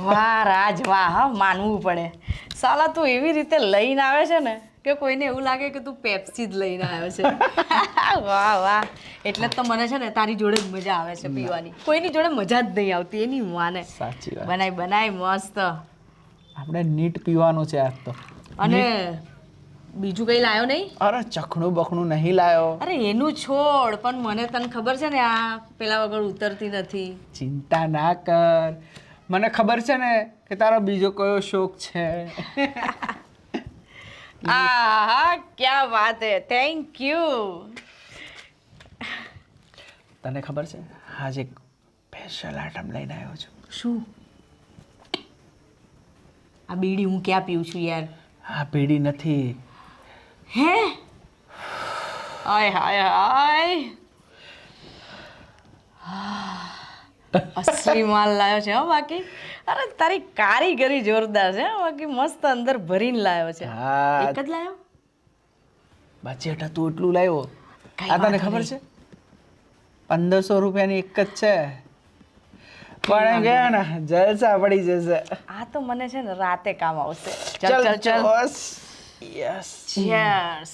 વાહ રાજ વાહ, હા માનવું પડે. સાલા તું એવી રીતે લઈને આવે છે ને કે કોઈને એવું લાગે કે તું પેપ્સી જ લઈને આવ્યો છે. વાહ વાહ, એટલે જ તો મને છે ને તારી જોડે જ મજા આવે છે પીવાની. કોઈની જોડે મજા જ નહીં આવતી એની માને. સાચી વાત. બનાય બનાય મસ્ત. આપણે નીટ પીવાનું છે આજ તો. અને બીજું કઈ લાયો નહીં? અરે ચખણું બખણું નહીં લાયો. અરે એનું છોડ, પણ મને તને ખબર છે ને આ પેલા વગર ઉતરતી નથી. ચિંતા ના કર, મને ખબર છે ને કે તારો બીજો કયો શોખ છે. આહા ક્યા વાત હે, થેન્ક યુ. તને ખબર છે આજ એક સ્પેશિયલ આઈટમ લઈને આવ્યો છું. શું? આ બીડી હું ક્યાં પીઉં છું યાર? આ બીડી નથી. હે? આય હાય હાય, અસલી માલ લાવ્યો છે હો બાકી. અરે તારી કારીગરી જોરદાર છે હો બાકી, મસ્ત અંદર ભરીને લાવ્યો છે. હા એક જ લાવ્યો? બજેટ હતું એટલું લાવ્યો. કઈ આ તને વાંધો ખબર નહીં. છે 1500 રૂપિયાની એક જ છે, પણ એમ કે ને જલસા પડી જશે. આ તો મને છે ને રાતે કામ આવશે. ચલ ચલ ચલ, યસ. ચીયર્સ.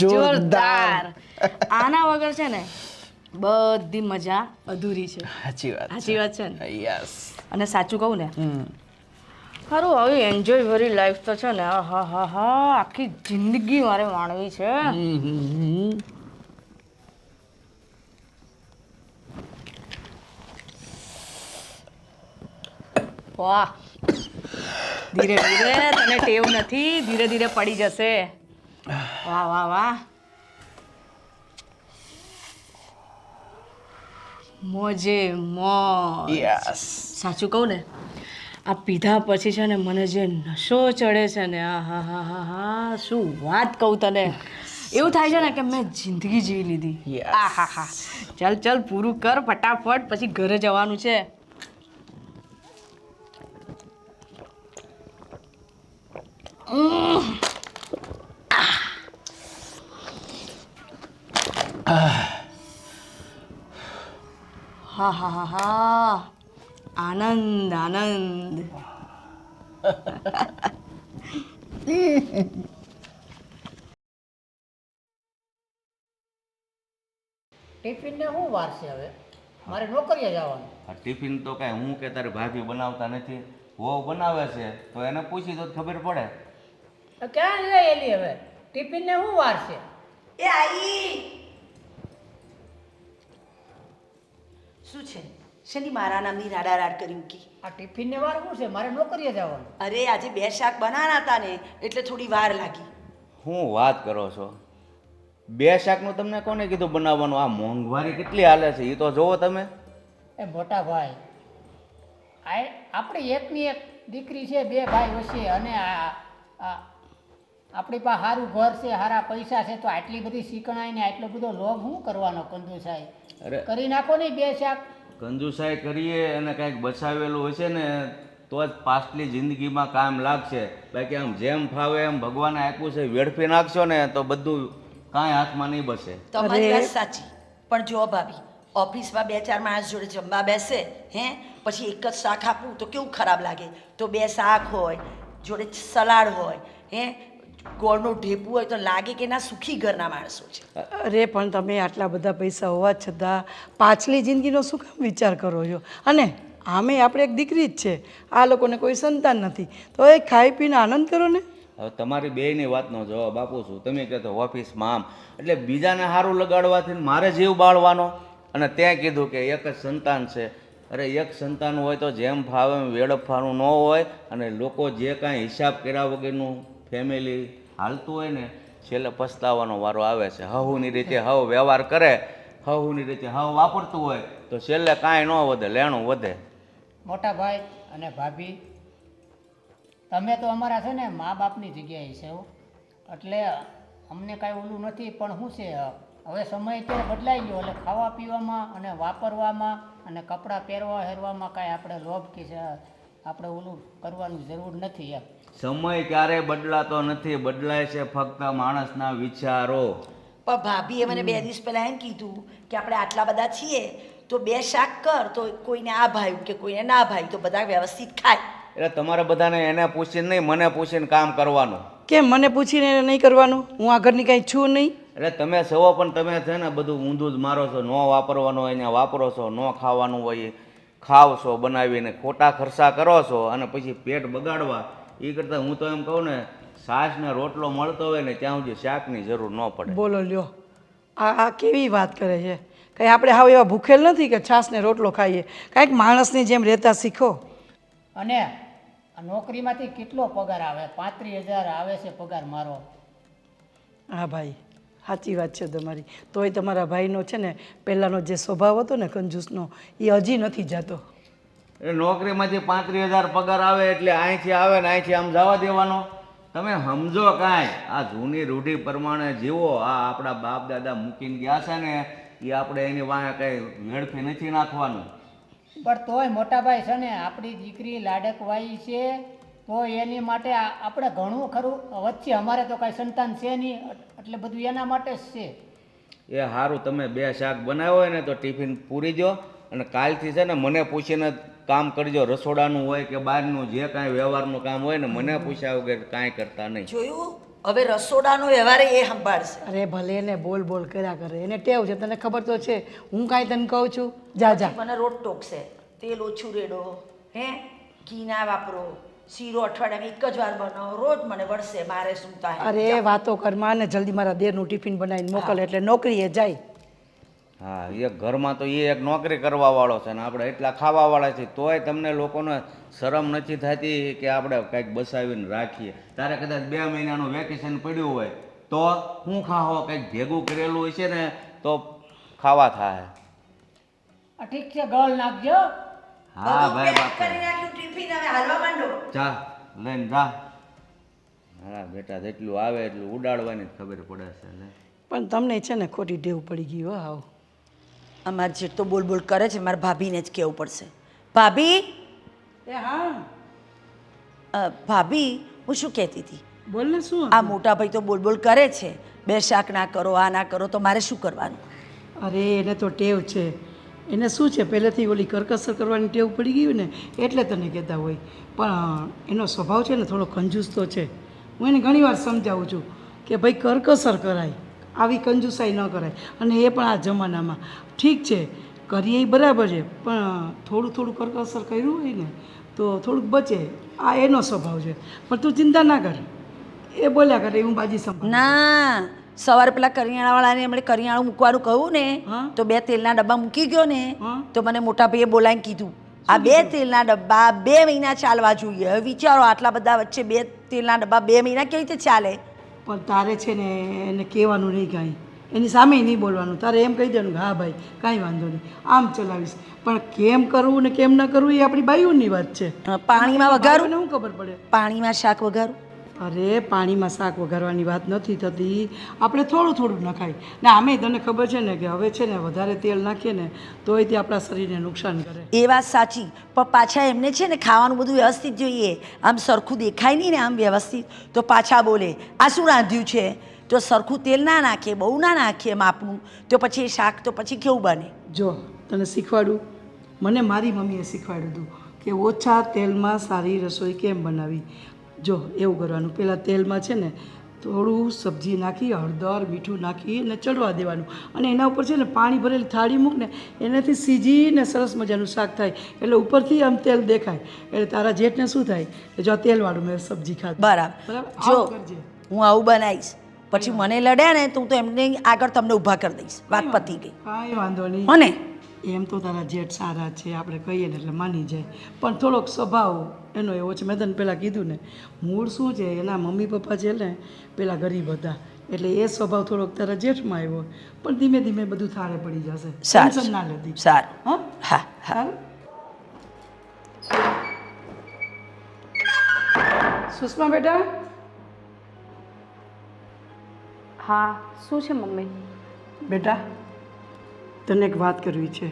જોરદાર. આના વગર છે ને બધી મજા અધૂરી છે. સાચી વાત. સાચી વાત છે ને? યસ. અને સાચું કહું ને, સારું આવી એન્જોય ભરી લાઈફ તો છે ને, હા હા હા, આખી જિંદગી મારે માણવી છે. વાહ, ધીરે ધીરે, તને ટેવ નથી, ધીરે ધીરે પડી જશે. વાહ વાહ વાહ, મોજે મોજ. યસ. સાચું કહું ને, આ પીધા પછી છે ને મને જે નશો ચડે છે ને, આ હા હા હા હા, શું વાત કહું તને. એવું થાય છે ને કે મેં જિંદગી જીવી લીધી. Yes. આ હા હા, ચાલ ચાલ પૂરું કર ફટાફટ, પછી ઘરે જવાનું છે. હા હા હા હા, આનંદ આનંદ. ટિફિનને શું વાર છે હવે? મારે નોકરીએ જવાનું. આ ટિફિન તો કાંઈ હું કે તારી ભાભી બનાવતા નથી, વહુ બનાવે છે તો એને પૂછી તો ખબર પડે. તો ક્યાં લઈ એલી હવે? ટિફિનને શું વાર છે? એ આઈ. શું છે? શેની મારા નામની રાડારાડ કરી મૂકી? આ ટિફિનને વાર શું છે? મારે નોકરીએ જવાનું. અરે આજે 2 શાક બનાવવાના હતા ને એટલે થોડી વાર લાગી. શું વાત કરો છો? 2 શાકનું તમને કોને કીધું બનાવવાનું? આ મોંઘવારી કેટલી હાલે છે એ તો જોવો તમે. એ મોટા ભાઈ, આપણી એકની એક દીકરી છે, 2 ભાઈ વચ્ચે, અને આપણી પાસે સારું ઘર છે, સારા પૈસા છે, તો આટલી બધી શીખણાઈને આટલો બધો લોભ શું કરવાનો કંજુસાઈ? અરે કરી નાખો ને 2 શાક. કંજુસાઈ કરીએ અને કાંઈક બચાવેલું હશે ને તો જ પાછલી જિંદગીમાં કામ લાગશે. બાકી આમ જેમ ફાવે એમ ભગવાને આપ્યું છે વેડફી નાખશો ને તો બધું કાંઈ હાથમાં નહીં બસે. તમારી વાત સાચી, પણ જો ભાભી, ઓફિસમાં 2-4 માણસ જોડે જમવા બેસે, હે, પછી એક જ શાક આપવું તો કેવું ખરાબ લાગે. તો 2 શાક હોય, જોડે સલાડ હોય, હે, ગોળનું ઢેપું હોય, તો લાગે કે ના સુખી ઘરના માણસો છે. અરે પણ તમે આટલા બધા પૈસા હોવા છતાં પાછલી જિંદગીનો શું કામ વિચાર કરો છો? અને આમે આપણે એક દીકરી જ છે, આ લોકોને કોઈ સંતાન નથી, તો એ ખાઈ પીને આનંદ કરો ને. હવે તમારી બેયની વાતનો જવાબ આપું છું. તમે કહેતો ઓફિસમાં આમ, એટલે બીજાને સારું લગાડવાથી મારે જીવ બાળવાનો. અને ત્યાં કીધું કે એક જ સંતાન છે. અરે એક સંતાન હોય તો જેમ ફાવે એમ વેડફવાનું ન હોય. અને લોકો જે કાંઈ હિસાબ કર્યા વગરનું ફેમિલી હાલતું હોય ને, છેલ્લે પસ્તાવાનો વારો આવે છે. હવુની રીતે હવ વ્યવહાર કરે, હવુની રીતે હવ વાપરતું હોય તો છેલ્લે કાંઈ ન વધે, લેણું વધે. મોટા ભાઈ અને ભાભી, તમે તો અમારા છે ને મા બાપની જગ્યાએ છે હો. એટલે અમને કાંઈ ઓલું નથી, પણ શું છે, હવે સમય અત્યારે બદલાઈ ગયો, એટલે ખાવા પીવામાં અને વાપરવામાં અને કપડાં પહેરવા હેરવામાં કાંઈ આપણે લોભ કે છે આપણે ઓલું કરવાની જરૂર નથી એમ. સમય ક્યારેય બદલાતો નથી, બદલાય છે ફક્ત માણસના વિચારો. પણ ભાભીએ મને 2 દિવસ પહેલા એમ કીધું કે આપણે આટલા બધા છીએ તો 2 શાક કર, તો કોઈને આ ભાવ્યું કે કોઈને ના ભાવ્યું, તો બધા વ્યવસ્થિત ખાય. એટલે તમારે બધાને એને પૂછીને નહીં, મને પૂછીને કામ કરવાનું. કેમ મને પૂછીને નહીં કરવાનું? હું આ ઘરની કાંઈ છું નહીં. એટલે તમે સવો પણ તમે છે ને બધું ઊંધું જ મારો છો. ન વાપરવાનું હોય ને વાપરો છો, ન ખાવાનું હોય ખાવ છો બનાવીને, ખોટા ખર્ચા કરો છો અને પછી પેટ બગાડવા. એ કરતાં હું તો એમ કહું ને, છાશ ને રોટલો મળતો હોય ને ત્યાં સુધી શાકની જરૂર ન પડે. બોલો લ્યો, આ કેવી વાત કરે છે? કંઈ આપણે હાવ એવા ભૂખેલ નથી કે છાશ ને રોટલો ખાઈએ. કાંઈક માણસની જેમ રહેતા શીખો. અને આ નોકરીમાંથી કેટલો પગાર આવે? 35,000 આવે છે પગાર મારો. હા ભાઈ, સાચી વાત છે તમારી. તોય તમારા ભાઈનો છે ને પહેલાંનો જે સ્વભાવ હતો ને કંજૂસનો, એ હજી નથી જતો. એટલે નોકરીમાંથી 35,000 પગાર આવે એટલે અહીંથી આવે ને અહીંથી આમ જવા દેવાનો. તમે સમજો કાંઈ, આ જૂની રૂઢિ પ્રમાણે જીવો. આ આપણા બાપ દાદા મૂકીને ગયા છે ને, એ આપણે એની વાંહે કંઈ વેડફી નથી નાખવાનું. પણ તોય મોટા ભાઈ છે ને, આપણી દીકરી લાડકવાઈ છે, તો એની માટે આપણે ઘણું ખરું. વચ્ચે અમારે તો કાંઈ સંતાન છે નહીં, એટલે બધું એના માટે જ છે. એ સારું, તમે 2 શાક બનાવ્યો હોય ને તો ટિફિન પૂરી દો અને કાલથી છે ને મને પૂછીને કામ કરજો. રસોડાનું હોય કે બહારનું જે કાંઈ વ્યવહારનું કામ હોય ને મને પૂછ્યા વગર કાંઈ કરતા નહીં. જોયું? હવે રસોડાનો વ્યવહાર એ સંભાળશે. અરે ભલે એને બોલ બોલ કર્યા કરે, એને ટેવ છે, તને ખબર તો છે. હું કાંઈ તને કહું છું, જા જા. મને રોજ ટોકશે, તેલ ઓછું રેડો, ઘી ના વાપરો, શીરો અઠવાડિયામાં 1 જ વાર બનાવો, રોજ મને વળશે. મારે શું થાય? અરે વાતો કરમાં ને જલ્દી મારા દેરનું ટિફિન બનાવીને મોકલે એટલે નોકરીએ જાય. હા, એક ઘરમાં તો એ એક નોકરી કરવા વાળો છે ને આપણે એટલા ખાવા વાળા છીએ, તોય તમને લોકોને શરમ નથી થતી કે આપણે કંઈક બસાવીને રાખીએ. તારે કદાચ 2 મહિનાનું વેકેશન પડ્યું હોય તો હું ખાવો, કંઈક ભેગું કરેલું હોય છે ને તો ખાવા થાય. ઠીક છે, ગળ નાખજો. હા ભાઈ પેક કરી નાખ્યું ટિફિન, હવે હાલવા માંડો. જા લઈને જા. હા બેટા, જેટલું આવે એટલું ઉડાડવાની જ ખબર પડે છે. પણ તમને છે ને ખોટી ટેવ પડી ગઈ હો હાવ. અમારે જે તો બોલ બોલ કરે છે, મારા ભાભીને જ કહેવું પડશે. ભાભી, એ હા ભાભી, હું શું કહેતી હતી? બોલ ને. શું? આ મોટા ભાઈ તો બોલ બોલ કરે છે, 2 શાક ના કરો, આ ના કરો, તો મારે શું કરવાનું? અરે એને તો ટેવ છે. એને શું છે, પહેલેથી ઓલી કરકસર કરવાની ટેવ પડી ગઈ ને એટલે તને કહેતા હોય. પણ એનો સ્વભાવ છે ને થોડો કંજૂસ તો છે. હું એને ઘણીવાર સમજાવું છું કે ભાઈ કરકસર કરાય, આવી કંજૂસાઈ ન કરાય. અને એ પણ આ જમાનામાં ઠીક છે, કરીએ બરાબર છે, પણ થોડું થોડું કરકસર કર્યું હોય ને તો થોડુંક બચે. આ એનો સ્વભાવ છે. પણ તું ચિંતા ના કર, એ બોલ્યા કરે, હું બાજી સંભાળ. ના, સવારે પેલા કરિયાણાવાળાને એમણે કરિયાણું મૂકવાનું કહ્યું ને, તો 2 તેલના ડબ્બા મૂકી ગયો ને, તો મને મોટા ભાઈએ બોલાવીને કીધું આ 2 તેલના ડબ્બા 2 મહિના ચાલવા જોઈએ. હવે વિચારો, આટલા બધા વચ્ચે 2 તેલના ડબ્બા 2 મહિના કેવી રીતે ચાલે? પણ તારે છે ને એને કહેવાનું નહીં કાંઈ, એની સામે નહીં બોલવાનું. તારે એમ કહી દેવાનું કે હા ભાઈ કાંઈ વાંધો નહીં, આમ ચલાવીશ. પણ કેમ કરવું ને કેમ ન કરવું એ આપણી બાઈઓની વાત છે. પાણીમાં વઘારું ને શું ખબર પડે? પાણીમાં શાક વઘારું? અરે પાણીમાં શાક વઘારવાની વાત નથી થતી. આપણે થોડું થોડું નખાય ને. આમે તને ખબર છે ને કે હવે છે ને વધારે તેલ નાખીએ ને તોય તે આપણા શરીરને નુકસાન કરે. એ વાત સાચી, પણ પાછા એમને છે ને ખાવાનું બધું વ્યવસ્થિત જોઈએ. આમ સરખું દેખાય નહીં ને આમ વ્યવસ્થિત, તો પાછા બોલે આ શું રાંધ્યું છે? તો સરખું તેલ ના નાખીએ, બહુ ના નાખીએ માપનું, તો પછી એ શાક તો પછી કેવું બને? જો તને શીખવાડું, મને મારી મમ્મીએ શીખવાડ્યું હતું કે ઓછા તેલમાં સારી રસોઈ કેમ બનાવી. જો એવું કરવાનું, પહેલાં તેલમાં છે ને થોડું સબ્જી નાખી, હળદર મીઠું નાખી અને ચડવા દેવાનું. અને એના ઉપર છે ને પાણી ભરેલી થાળી મૂક ને, એનાથી સીજીને સરસ મજાનું શાક થાય. એટલે ઉપરથી આમ તેલ દેખાય, એટલે તારા જેઠને શું થાય કે જો તેલવાળું મેં સબ્જી ખાધી. બરાબર. જો હું આવું બનાવીશ પછી મને લડ્યા ને તો હું તો એમને આગળ તમને ઊભા કરી દઈશ. વાત પતી ગઈ. કાંઈ વાંધો નહીં. હો ને? એમ તો તારા જેઠ સારા છે, આપણે કહીએ ને એટલે માની જાય. પણ થોડોક સ્વભાવ એનો એવો છે. મેં તને પહેલાં કીધું ને, મૂળ શું છે, એના મમ્મી પપ્પા છે ને પેલા ગરીબ હતા, એટલે એ સ્વભાવ થોડોક તારા જેઠમાં આવ્યો. પણ ધીમે ધીમે બધું થાળે પડી જશે. ટેન્શન ના લેતી. સારું. હા હા હા. સુષ્મા બેટા. હા, શું છે મમ્મી? બેટા તને એક વાત કરવી છે,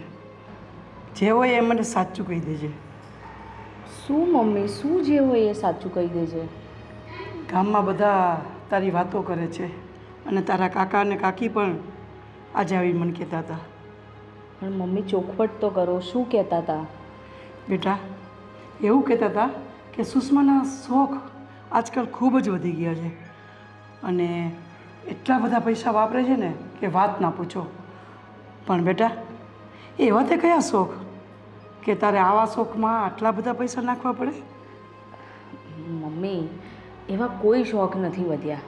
જે હોય એ મને સાચું કહી દેજે. શું મમ્મી? શું જે હોય એ સાચું કહી દેજે. ગામમાં બધા તારી વાતો કરે છે અને તારા કાકા અને કાકી પણ આજે આવી મને કહેતા હતા. પણ મમ્મી ચોખવટ તો કરો, શું કહેતા હતા? બેટા એવું કહેતા હતા કે સુષ્માના શોખ આજકાલ ખૂબ જ વધી ગયા છે અને એટલા બધા પૈસા વાપરે છે ને કે વાત ના પૂછો. પણ બેટા એવા તે કયા શોખ કે તારે આવા શોખમાં આટલા બધા પૈસા નાખવા પડે? મમ્મી એવા કોઈ શોખ નથી વધ્યા.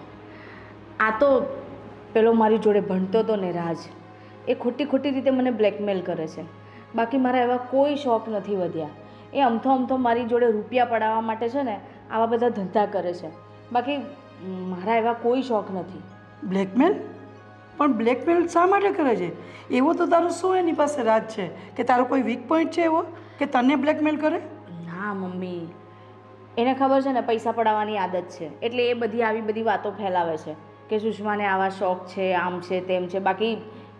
આ તો પેલો મારી જોડે ભણતો હતો ને રાજ, એ ખોટી ખોટી રીતે મને બ્લેકમેલ કરે છે. બાકી મારા એવા કોઈ શોખ નથી વધ્યા. એ અમથો મારી જોડે રૂપિયા પડાવવા માટે છે ને આવા બધા ધંધા કરે છે. બાકી મારા એવા કોઈ શોખ નથી. બ્લેકમેલ? પણ બ્લેકમેલ શા માટે કરે છે? એવો તો તારો શું એની પાસે રાજ છે કે તારો કોઈ વીક પોઈન્ટ છે એવો કે તને બ્લેકમેલ કરે? ના મમ્મી, એને ખબર છે ને પૈસા પડાવવાની આદત છે, એટલે એ બધી આવી બધી વાતો ફેલાવે છે કે સુષ્માને આવા શોખ છે, આમ છે, તેમ છે. બાકી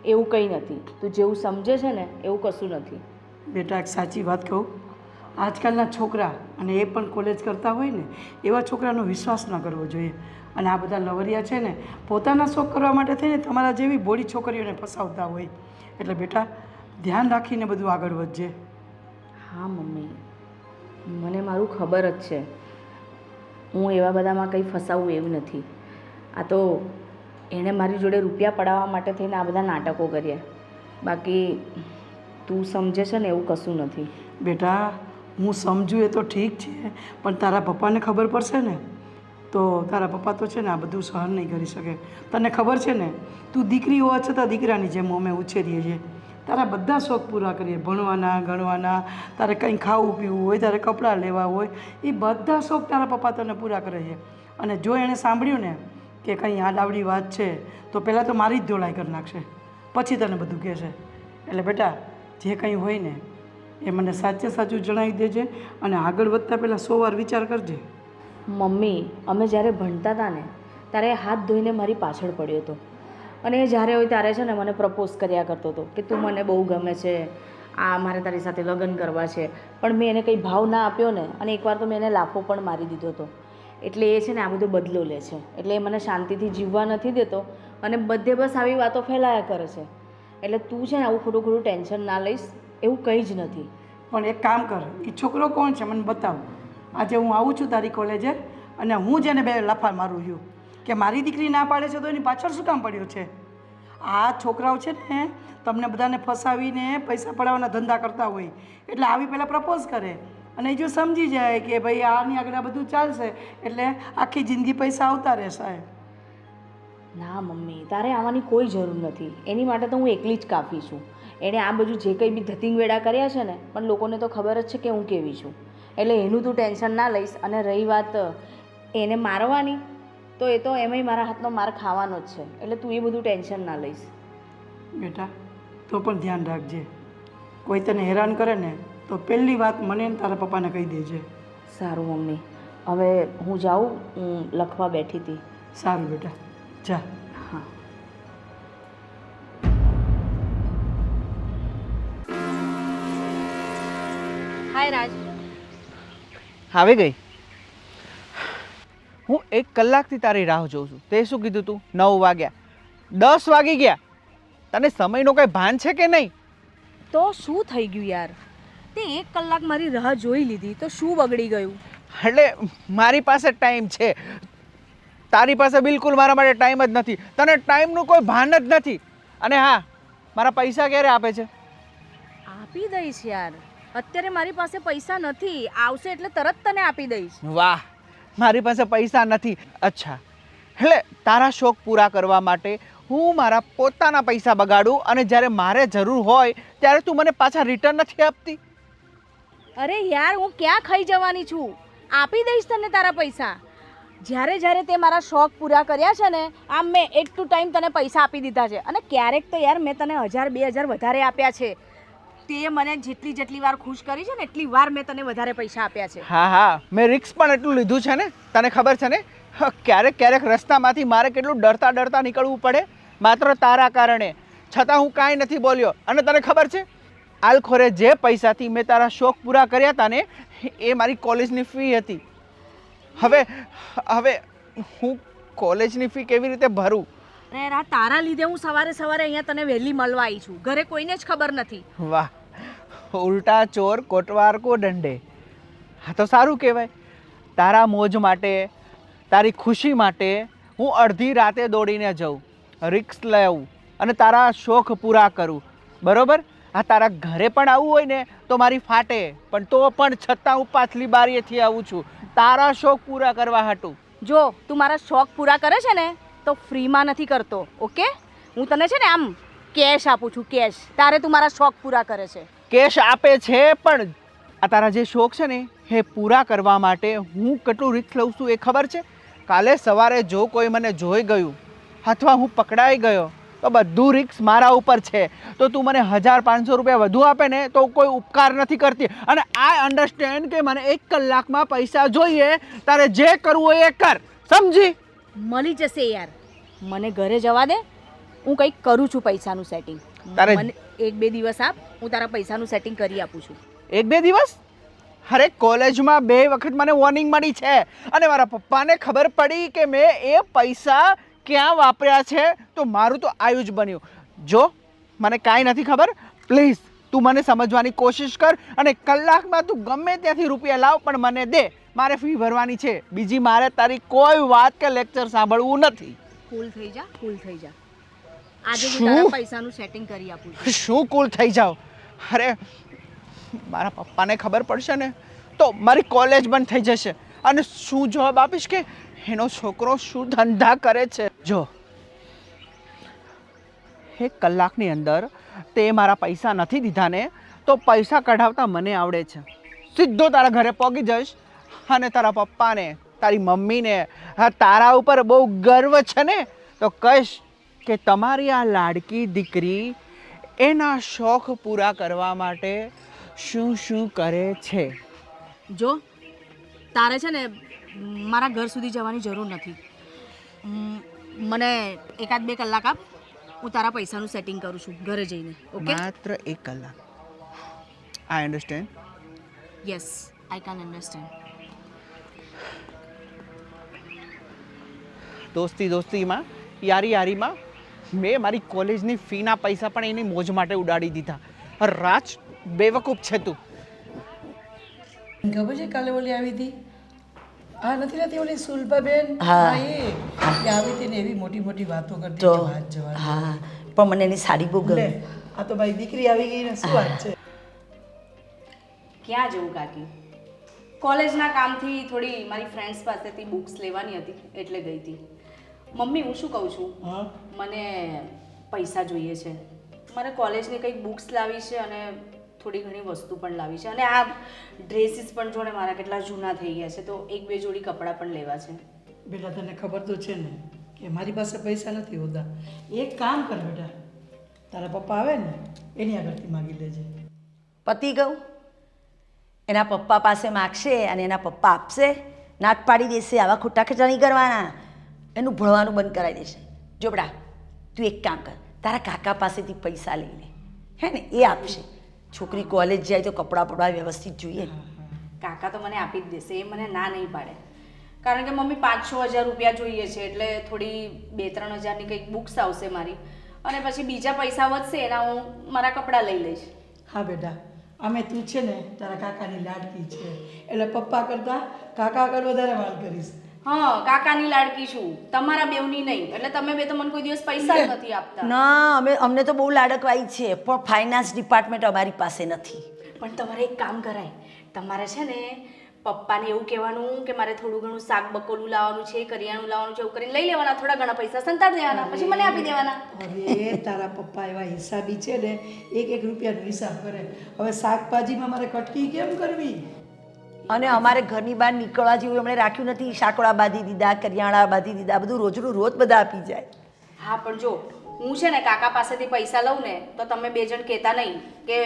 એવું કંઈ નથી. તું જેવું સમજે છે ને એવું કશું નથી. બેટા એક સાચી વાત કહું, આજકાલના છોકરા અને એ પણ કોલેજ કરતા હોય ને એવા છોકરાનો વિશ્વાસ ન કરવો જોઈએ. અને આ બધા લવરિયા છે ને પોતાના શોખ કરવા માટે થઈને તમારા જેવી બોડી છોકરીઓને ફસાવતા હોય. એટલે બેટા ધ્યાન રાખીને બધું આગળ વધજે. હા મમ્મી, મને મારું ખબર જ છે. હું એવા બધામાં કંઈ ફસાવું એવું નથી. આ તો એણે મારી જોડે રૂપિયા પડાવવા માટે થઈને આ બધા નાટકો કર્યા. બાકી તું સમજે છે ને એવું કશું નથી. બેટા હું સમજું એ તો ઠીક છે, પણ તારા પપ્પાને ખબર પડશે ને તો તારા પપ્પા તો છે ને આ બધું સહન નહીં કરી શકે. તને ખબર છે ને તું દીકરી હોવા છતાં દીકરાની જેમ અમે ઉછેરીએ છીએ. તારા બધા શોખ પૂરા કરીએ, ભણવાના, ગણવાના, તારે કંઈ ખાવું પીવું હોય, તારે કપડાં લેવા હોય, એ બધા શોખ તારા પપ્પા તને પૂરા કરે છે. અને જો એણે સાંભળ્યું ને કે કંઈ આડાવડી વાત છે તો પહેલાં તો મારી જ ધોળાઈ કરી નાખશે, પછી તને બધું કહેશે. એટલે બેટા જે કંઈ હોય ને એ મને સાચે સાચું જણાવી દેજે અને આગળ વધતા પહેલાં 100 વાર વિચાર કરજે. મમ્મી, અમે જ્યારે ભણતા હતા ને ત્યારે હાથ ધોઈને મારી પાછળ પડ્યો હતો અને એ જ્યારે હોય ત્યારે છે ને મને પ્રપોઝ કર્યા કરતો હતો કે તું મને બહુ ગમે છે, આ મારે તારી સાથે લગ્ન કરવા છે. પણ મેં એને કંઈ ભાવ ના આપ્યો ને અને એકવાર તો મેં એને લાફો પણ મારી દીધો હતો. એટલે એ છે ને આ બધો બદલો લે છે. એટલે એ મને શાંતિથી જીવવા નથી દેતો અને બધે બસ આવી વાતો ફેલાયા કરે છે. એટલે તું છે ને આવું ખોટું ખોટું ટેન્શન ના લઈશ, એવું કંઈ જ નથી. પણ એક કામ કર, એ છોકરો કોણ છે મને બતાવ. આજે હું આવું છું તારી કોલેજે અને હું જેને બે લફા મારું છું કે મારી દીકરી ના પાડે છે તો એની પાછળ શું કામ પડ્યો છે? આ છોકરાઓ છે ને તમને બધાને ફસાવીને પૈસા પડાવવાના ધંધા કરતા હોય. એટલે આવી પહેલાં પ્રપોઝ કરે અને જો સમજી જાય કે ભાઈ આની આગળ આ બધું ચાલશે એટલે આખી જિંદગી પૈસા આવતા રહેશે. ના મમ્મી, તારે આવવાની કોઈ જરૂર નથી. એની માટે તો હું એકલી જ કાફી છું. એણે આ બધું જે કંઈ બી ધતિંગ વેડા કર્યા છે ને પણ લોકોને તો ખબર જ છે કે હું કેવી છું. એટલે એનું તું ટેન્શન ના લઈશ. અને રહી વાત એને મારવાની તો એ તો એમાંય મારા હાથનો માર ખાવાનો જ છે. એટલે તું એ બધું ટેન્શન ના લઈશ. બેટા તો પણ ધ્યાન રાખજે, કોઈ તને હેરાન કરે ને તો પહેલી વાત મને ને તારા પપ્પાને કહી દેજે. સારું મમ્મી, હવે હું જાઉં, હું લખવા બેઠી હતી. સારું બેટા, જા. હા. હાય રાજ. આવી ગઈ? હું 1 કલાકથી તારી રાહ જોઉં છું. તે શું કીધું તું? 9 વાગ્યા, 10 વાગી ગયા. તને સમયનો કંઈ ભાન છે કે નહીં? તો શું થઈ ગયું યાર? તે 1 કલાક મારી રાહ જોઈ લીધી તો શું બગડી ગયું? એટલે મારી પાસે ટાઈમ છે, તારી પાસે બિલકુલ મારા માટે ટાઈમ જ નથી. તને ટાઈમનું કોઈ ભાન જ નથી. અને હા, મારા પૈસા ક્યારે આપે છે? આપી દઈશ યાર. અત્યારે મારી પાસે પૈસા નથી, આવશે એટલે તરત તને આપી દઈશ. વાહ, મારી પાસે પૈસા નથી. અચ્છા, એટલે તારા શોખ પૂરા કરવા માટે હું મારા પોતાના પૈસા બગાડું અને જ્યારે મારે જરૂર હોય ત્યારે તું મને પાછા રિટર્ન નથી આપતી? અરે યાર, હું ક્યાં ખાઈ જવાની છું? આપી દઈશ તને તારા પૈસા. જ્યારે જ્યારે તે મારા શોખ પૂરા કર્યા છે ને આમ મેં એટ ટુ ટાઈમ તને પૈસા આપી દીધા છે. અને ક્યારેક તો યાર મેં તને 1000-2000 વધારે આપ્યા છે. તે મને જેટલી વાર ખુશ કરી છે ને એટલી વાર મેં તને વધારે પૈસા આપ્યા છે. હા હા, મેં રિસ્ક પણ એટલું લીધું છે ને, તને ખબર છે ને. ક્યારેક ક્યારેક રસ્તામાંથી મારે કેટલું ડરતા ડરતા નીકળવું પડે માત્ર તારા કારણે. છતાં હું કાંઈ નથી બોલ્યો. અને તને ખબર છે આલખોરે જે પૈસાથી મેં તારા શોખ પૂરા કર્યા હતા ને એ મારી કોલેજની ફી હતી. હવે હું કોલેજની ફી કેવી રીતે ભરું? અરે આ તારા લીધે હું સવારે સવારે અહીંયા તને વહેલી મળવા આવી છું. ઘરે કોઈને જ ખબર નથી. વાહ, ઉલટા ચોર કોટવાર કો દંડે. હા તો સારું કહેવાય. તારા મોજ માટે, તારી ખુશી માટે હું અડધી રાતે દોડીને જાઉં, રિક્સ લઉં અને તારા શોખ પૂરા કરું, બરોબર? આ તારા ઘરે પણ આવવું હોય ને તો મારી ફાટે, પણ તો પણ છતાં હું પાછલી બારીએથી આવું છું તારા શોખ પૂરા કરવા હાટું. જો તું મારા શોખ પૂરા કરે છે ને તો ફ્રીમાં નથી કરતો, ઓકે? હું તને છે ને આમ કેશ આપું છું, કેશ. તારે તું મારા શોખ પૂરા કરે છે. કેશ આપે છે, પણ આ તારા જે શોખ છે ને એ પૂરા કરવા માટે હું કેટલું રિસ્ક લઉં છું એ ખબર છે? કાલે સવારે જો કોઈ મને જોઈ ગયું અથવા હું પકડાઈ ગયો તો બધું રિસ્ક મારા ઉપર છે. તો તું મને 1500 રૂપિયા વધુ આપે ને તો કોઈ ઉપકાર નથી કરતી. અને આઈ અન્ડરસ્ટેન્ડ કે મને 1 કલાકમાં પૈસા જોઈએ, તારે જે કરવું હોય એ કર, સમજી? મળી જશે યાર, મને ઘરે જવા દે. હું કંઈક કરું છું પૈસાનું સેટિંગ. તારે મને 1-2 દિવસ આપ, હું તારા પૈસાનું સેટિંગ કરી આપું છું. 1-2 દિવસ? અરે કોલેજમાં 2 વખત મને વોર્નિંગ મળી છે અને મારા પપ્પાને ખબર પડી કે મેં એ પૈસા ક્યાં વાપર્યા છે તો મારું તો આયુ જ બન્યું. જો મને કાંઈ નથી ખબર, પ્લીઝ તું મને સમજવાની કોશિશ કર અને કલાકમાં તું ગમે ત્યાંથી રૂપિયા લાવ પણ મને દે. મારે ફી ભરવાની છે, બીજી મારે તારી કોઈ વાત કે લેક્ચર સાંભળવું નથી. કૂલ થઈ જા, કૂલ થઈ જા. આજે હું તારા પૈસાનું સેટિંગ કરી આપું છું. શું કુલ થઈ જાવ? અરે મારા પપ્પાને ખબર પડશે ને તો મારી કોલેજ બંધ થઈ જશે અને શું જવાબ આપીશ કે એનો છોકરો શું ધંધા કરે છે. જો 1 કલાકની અંદર તે મારા પૈસા નથી દીધા ને તો પૈસા કઢાવતા મને આવડે છે. સીધો તારા ઘરે પહોંચી જઈશ અને તારા પપ્પાને, તારી મમ્મીને તારા ઉપર બહુ ગર્વ છે ને તો કહીશ કે તમારી આ લાડકી દીકરી એના શોખ પૂરા કરવા માટે શું શું કરે છે. જો તારે છે ને મારા ઘર સુધી જવાની જરૂર નથી. મને 1-2 કલાક આપ, હું તારા પૈસાનું સેટિંગ કરું છું ઘરે જઈને, ઓકે? માત્ર 1 કલાક. I understand. Yes, I can understand. દોસ્તીમાં, યારીમાં મેં મારી કોલેજની ફીના પૈસા પણ એની મોજ માટે ઉડાડી દીધા. રાજ બેવકૂફ છે તું. ખબર છે કાલે ઓલી આવી હતી? હા, નથી રહેતી ઓલી સુલભાબેન? હા. એ આવી હતી ને એવી મોટી મોટી વાતો કરતી તો કે વાત જવા દે. હા, પણ મને એની સાડી બહુ લે, ગમી. આ તો ભાઈ દીકરી આવી ગઈ ને શું વાત છે? ક્યાં જવું કાકી? કોલેજના કામથી થોડી મારી ફ્રેન્ડ્સ પાસેથી બુક્સ લેવાની હતી એટલે ગઈ હતી. મમ્મી, હું શું કહું છું, હા, મને પૈસા જોઈએ છે. મારે કોલેજની કંઈક બુક્સ લાવી છે અને થોડી ઘણી વસ્તુ પણ લાવી છે. અને આ ડ્રેસીસ પણ જોડે મારા કેટલા જૂના થઈ ગયા છે તો 1-2 જોડી કપડાં પણ લેવા છે. બેટા તને ખબર તો છે ને કે મારી પાસે પૈસા નથી હોતા. એક કામ કર બેટા, તારા પપ્પા આવે ને એની આગળથી માગી લેજે. પતી ગયું. એના પપ્પા પાસે માગશે અને એના પપ્પા આપશે, નાટ પાડી દેશે. આવા ખોટા ખર્ચા નહીં કરવાના. એનું ભણવાનું બંધ કરાવી દેશે. જો બેટા, તું એક કામ કર, તારા કાકા પાસેથી પૈસા લઈ લે, હે ને? એ આપશે. છોકરી કોલેજ જાય તો કપડાં પડા વ્યવસ્થિત જોઈએ. કાકા તો મને આપી જ દેશે, એ મને ના નહીં પાડે. કારણ કે મમ્મી 5-6 હજાર રૂપિયા જોઈએ છે એટલે થોડી 2-3 હજારની કંઈક બુક્સ આવશે મારી અને પછી બીજા પૈસા વધશે એના હું મારા કપડાં લઈ લઈશ. હા બેટા, અમે તું છે ને તારા કાકાની લાડકી છે એટલે પપ્પા કરતાં કાકા આગળ વધારે વાલ કરીશ. હા, કાકાની લાડકી છું, તમારા બેવની નહીં. એટલે તમે બે તો મને કોઈ દિવસ પૈસા જ નથી આપતા. ના, અમને તો બહુ લાડકવાઈ છે પણ ફાઇનાન્સ ડિપાર્ટમેન્ટ અમારી પાસે નથી. પણ તમારે એક કામ કરાય, તમારે છે ને પપ્પાને એવું કહેવાનું કે મારે થોડું ઘણું શાક બકોલું લાવવાનું છે, કરિયાણું લાવવાનું છે, એવું કરીને લઈ લેવાના. થોડા ઘણા પૈસા સંતાડી દેવાના, પછી મને આપી દેવાના. હવે તારા પપ્પા એવા હિસાબી છે ને, 1-1 રૂપિયાનો હિસાબ કરે. હવે શાકભાજીમાં મારે કટકી કેમ કરવી? અને અમારે ઘરની બહાર નીકળવા જેવું એમણે રાખ્યું નથી. શાકડા બાંધી દીધા, કરિયાણા બાંધી દીધા, બધું રોજનું રોજ બધા આપી જાય. હા, પણ જો હું છે ને કાકા પાસેથી પૈસા લઉં ને તો તમે 2 જણ કહેતા નહીં કે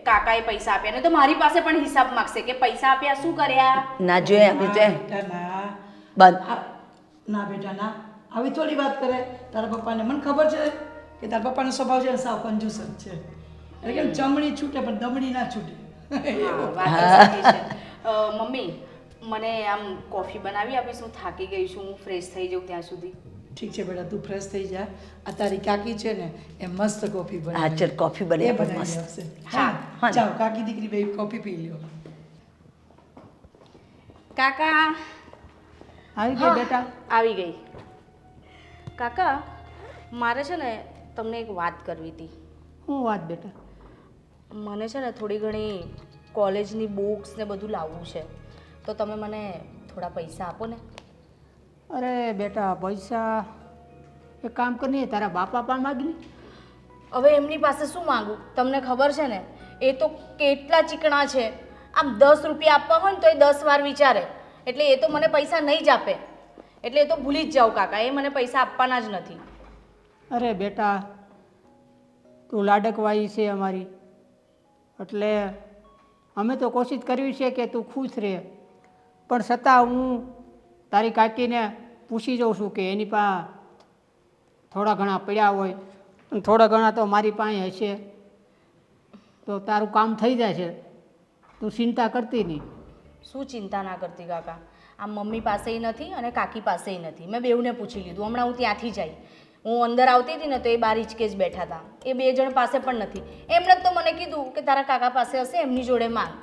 કાકાએ પૈસા આપ્યા, ને તો મારી પાસે પણ હિસાબ માગશે કે પૈસા આપ્યા, શું કર્યા. ના જોઈએ અમે તો બેટા ના, બંધ. ના બેટા ના, આવી થોડી વાત કરે. તારા પપ્પાને મને ખબર છે કે તારા પપ્પાનો સ્વભાવ છે સાવ કંજૂસ જ છે. એટલે કેમ ચમડી છૂટે પણ દમડી ના છૂટે. હા, વાત તો સાચી છે. મમ્મી, મને આમ કોફી બનાવી આપીશ, હું થાકી ગઈ છું, હું ફ્રેશ થઈ જાઉં ત્યાં સુધી. ઠીક છે બેટા, તું ફ્રેશ થઈ જા. આ તારી કાકી છે ને એ મસ્ત કોફી હા બનાવે. ચલ કોફી બની એ આપો બનાવી મસ્ત. આપશે. હા, હા. ચાલો કાકી દીકરી બે કોફી પી લ્યો. કાકા આવી ગઈ બેટા? આવી ગઈ. કાકા મારે છે ને તમને એક વાત કરવી હતી. શું વાત બેટા? મને છે ને થોડી ઘણી કોલેજની બુક્સ ને બધું લાવવું છે, તો તમે મને થોડા પૈસા આપો ને. અરે બેટા પૈસા એક કામ કરીએ, તારા બાપા પા માગની. હવે એમની પાસે શું માંગુ? તમને ખબર છે ને એ તો કેટલા ચીકણા છે. આમ 10 રૂપિયા આપવા હોય ને તો એ 10 વાર વિચારે. એટલે એ તો મને પૈસા નહીં જ આપે. એટલે એ તો ભૂલી જ જાઓ કાકા, એ મને પૈસા આપવાના જ નથી. અરે બેટા તું લાડકવાઈ છે અમારી, એટલે અમે તો કોશિશ કરવી છે કે તું ખુશ રહે, પણ છતાં હું તારી કાકીને પૂછી જાઉં છું કે એની પાસે થોડા ઘણા પડ્યા હોય, અને થોડા ઘણા તો મારી પાસે હશે, તો તારું કામ થઈ જશે. તું ચિંતા કરતી નહીં. શું ચિંતા ના કરતી કાકા? આમ મમ્મી પાસેય નથી અને કાકી પાસેય નથી. મેં બેઉને પૂછી લીધું. હમણાં હું ત્યાંથી જઈ, હું અંદર આવતી હતી ને તો એ બાર હિંચકે જ બેઠા હતા. એ 2 જણ પાસે પણ નથી. એમણે જ તો મને કીધું કે તારા કાકા પાસે હશે, એમની જોડે માંગ.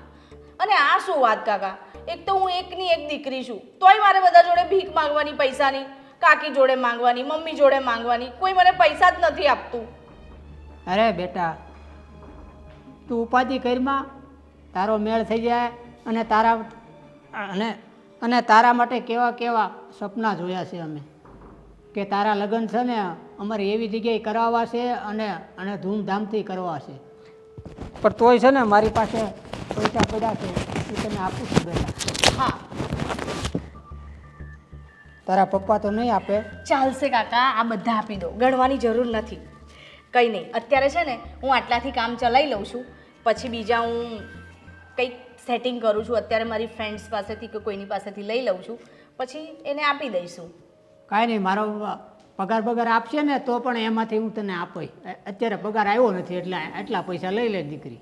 અને આ શું વાત કાકા? એક તો હું એકની એક દીકરી છું, તોય મારે બધા જોડે ભીખ માંગવાની પૈસાની, કાકી જોડે માંગવાની, મમ્મી જોડે માંગવાની. કોઈ મને પૈસા જ નથી આપતું. અરે બેટા તું ઉપાધિ કરીમાં, તારો મેળ થઈ જાય. અને તારા માટે કેવા કેવા સપના જોયા છે અમે, કે તારા લગ્ન છે ને અમારે એવી જગ્યાએ કરાવવા છે અને ધૂમધામથી કરવા છે. પણ તોય છે ને મારી પાસે પૈસા પડ્યા છે, એ તને આપું છું બેટા. હા તારા પપ્પા તો નહીં આપે. ચાલશે કાકા, આ બધા આપી દો, ગણવાની જરૂર નથી. કંઈ નહીં, અત્યારે છે ને હું આટલાથી કામ ચલાવી લઉં છું, પછી બીજા હું કંઈક સેટિંગ કરું છું. અત્યારે મારી ફ્રેન્ડ્સ પાસેથી કે કોઈની પાસેથી લઈ લઉં છું, પછી એને આપી દઈશું. કાંઈ નહીં, મારો પગાર આપશે ને તો પણ એમાંથી હું તને આપી. અત્યારે પગાર આવ્યો નથી એટલે આટલા પૈસા લઈ લે દીકરી.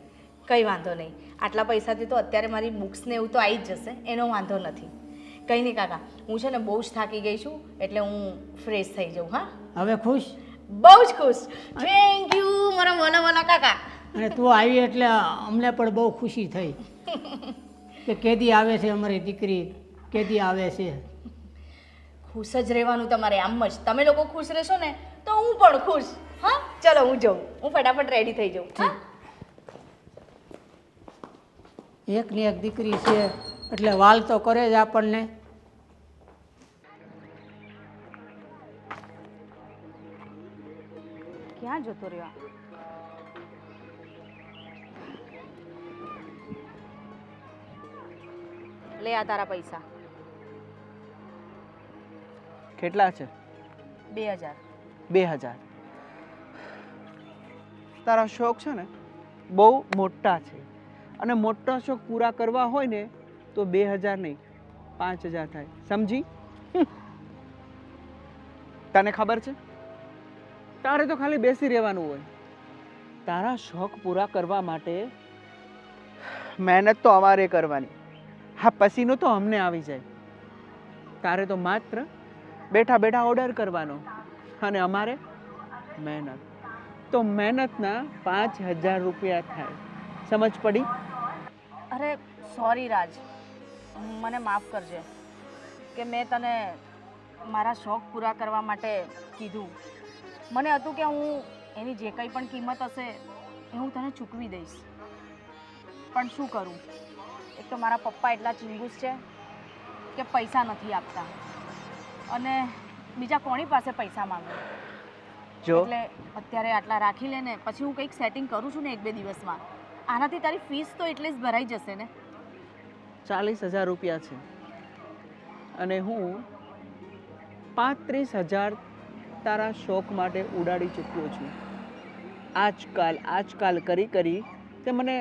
કંઈ વાંધો નહીં, આટલા પૈસાથી તો અત્યારે મારી બુક્સ ને એવું તો આવી જ જશે, એનો વાંધો નથી. કંઈ નહીં કાકા, હું છે ને બહુ જ થાકી ગઈ છું, એટલે હું ફ્રેશ થઈ જાઉં. હા હવે ખુશ? બહુ જ ખુશ. થેન્ક યુ મારા વાલા વાલા કાકા. અને તું આવી એટલે અમને પણ બહુ ખુશી થઈ કે કેદી આવે છે અમારી દીકરી, કેદી આવે છે. ખુશ જ રહેવાનું તમારે, આમ જ. તમે લોકો ખુશ રહેશો ને તો હું પણ ખુશ. હા ચલો હું જાઉં, હું ફટાફટ રેડી થઈ જાઉં. હા એકની એક દીકરી છે એટલે વાલ તો કરે જ આપણને. ક્યાં જતો રહ્યો? લે આ તારા પૈસા. કેટલા છે? 2000. 2000. તારા શોખ છે ને બહુ મોટા છે, અને મોટા શોખ પૂરા કરવા હોય ને તો 2000 નહીં 5000 થાય, સમજી? તને ખબર છે, તારે તો ખાલી બેસી રહેવાનું હોય. તારા શોખ પૂરા કરવા માટે મહેનત તો અમારે કરવાની. હા, પસીનો તો અમને આવી જાય. તારે તો માત્ર બેઠા બેઠા ઓર્ડર કરવાનો, અને અમારે મહેનત. તો મહેનતના 5000 રૂપિયા થાય, સમજ પડી? અરે સોરી રાજ, મને માફ કરજે કે મેં તને મારા શોખ પૂરા કરવા માટે કીધું. મને હતું કે હું એની જે કંઈ પણ કિંમત હશે એ હું તને ચૂકવી દઈશ, પણ શું કરું? એક તો મારા પપ્પા એટલા ચીંગુસ છે કે પૈસા નથી આપતા, અને બીજા કોની પાસે પૈસા માંગુ? જો એટલે અત્યારે આટલા રાખી લે ને, પછી હું કંઈક સેટિંગ કરું છું ને 1-2 દિવસમાં. આનાથી તારી ફીસ તો એટલે જ ભરાઈ જશે ને. 40000 રૂપિયા છે, અને હું 35000 તારા શોખ માટે ઉડાડી ચૂક્યો છું. આજકાલ કરી તે મને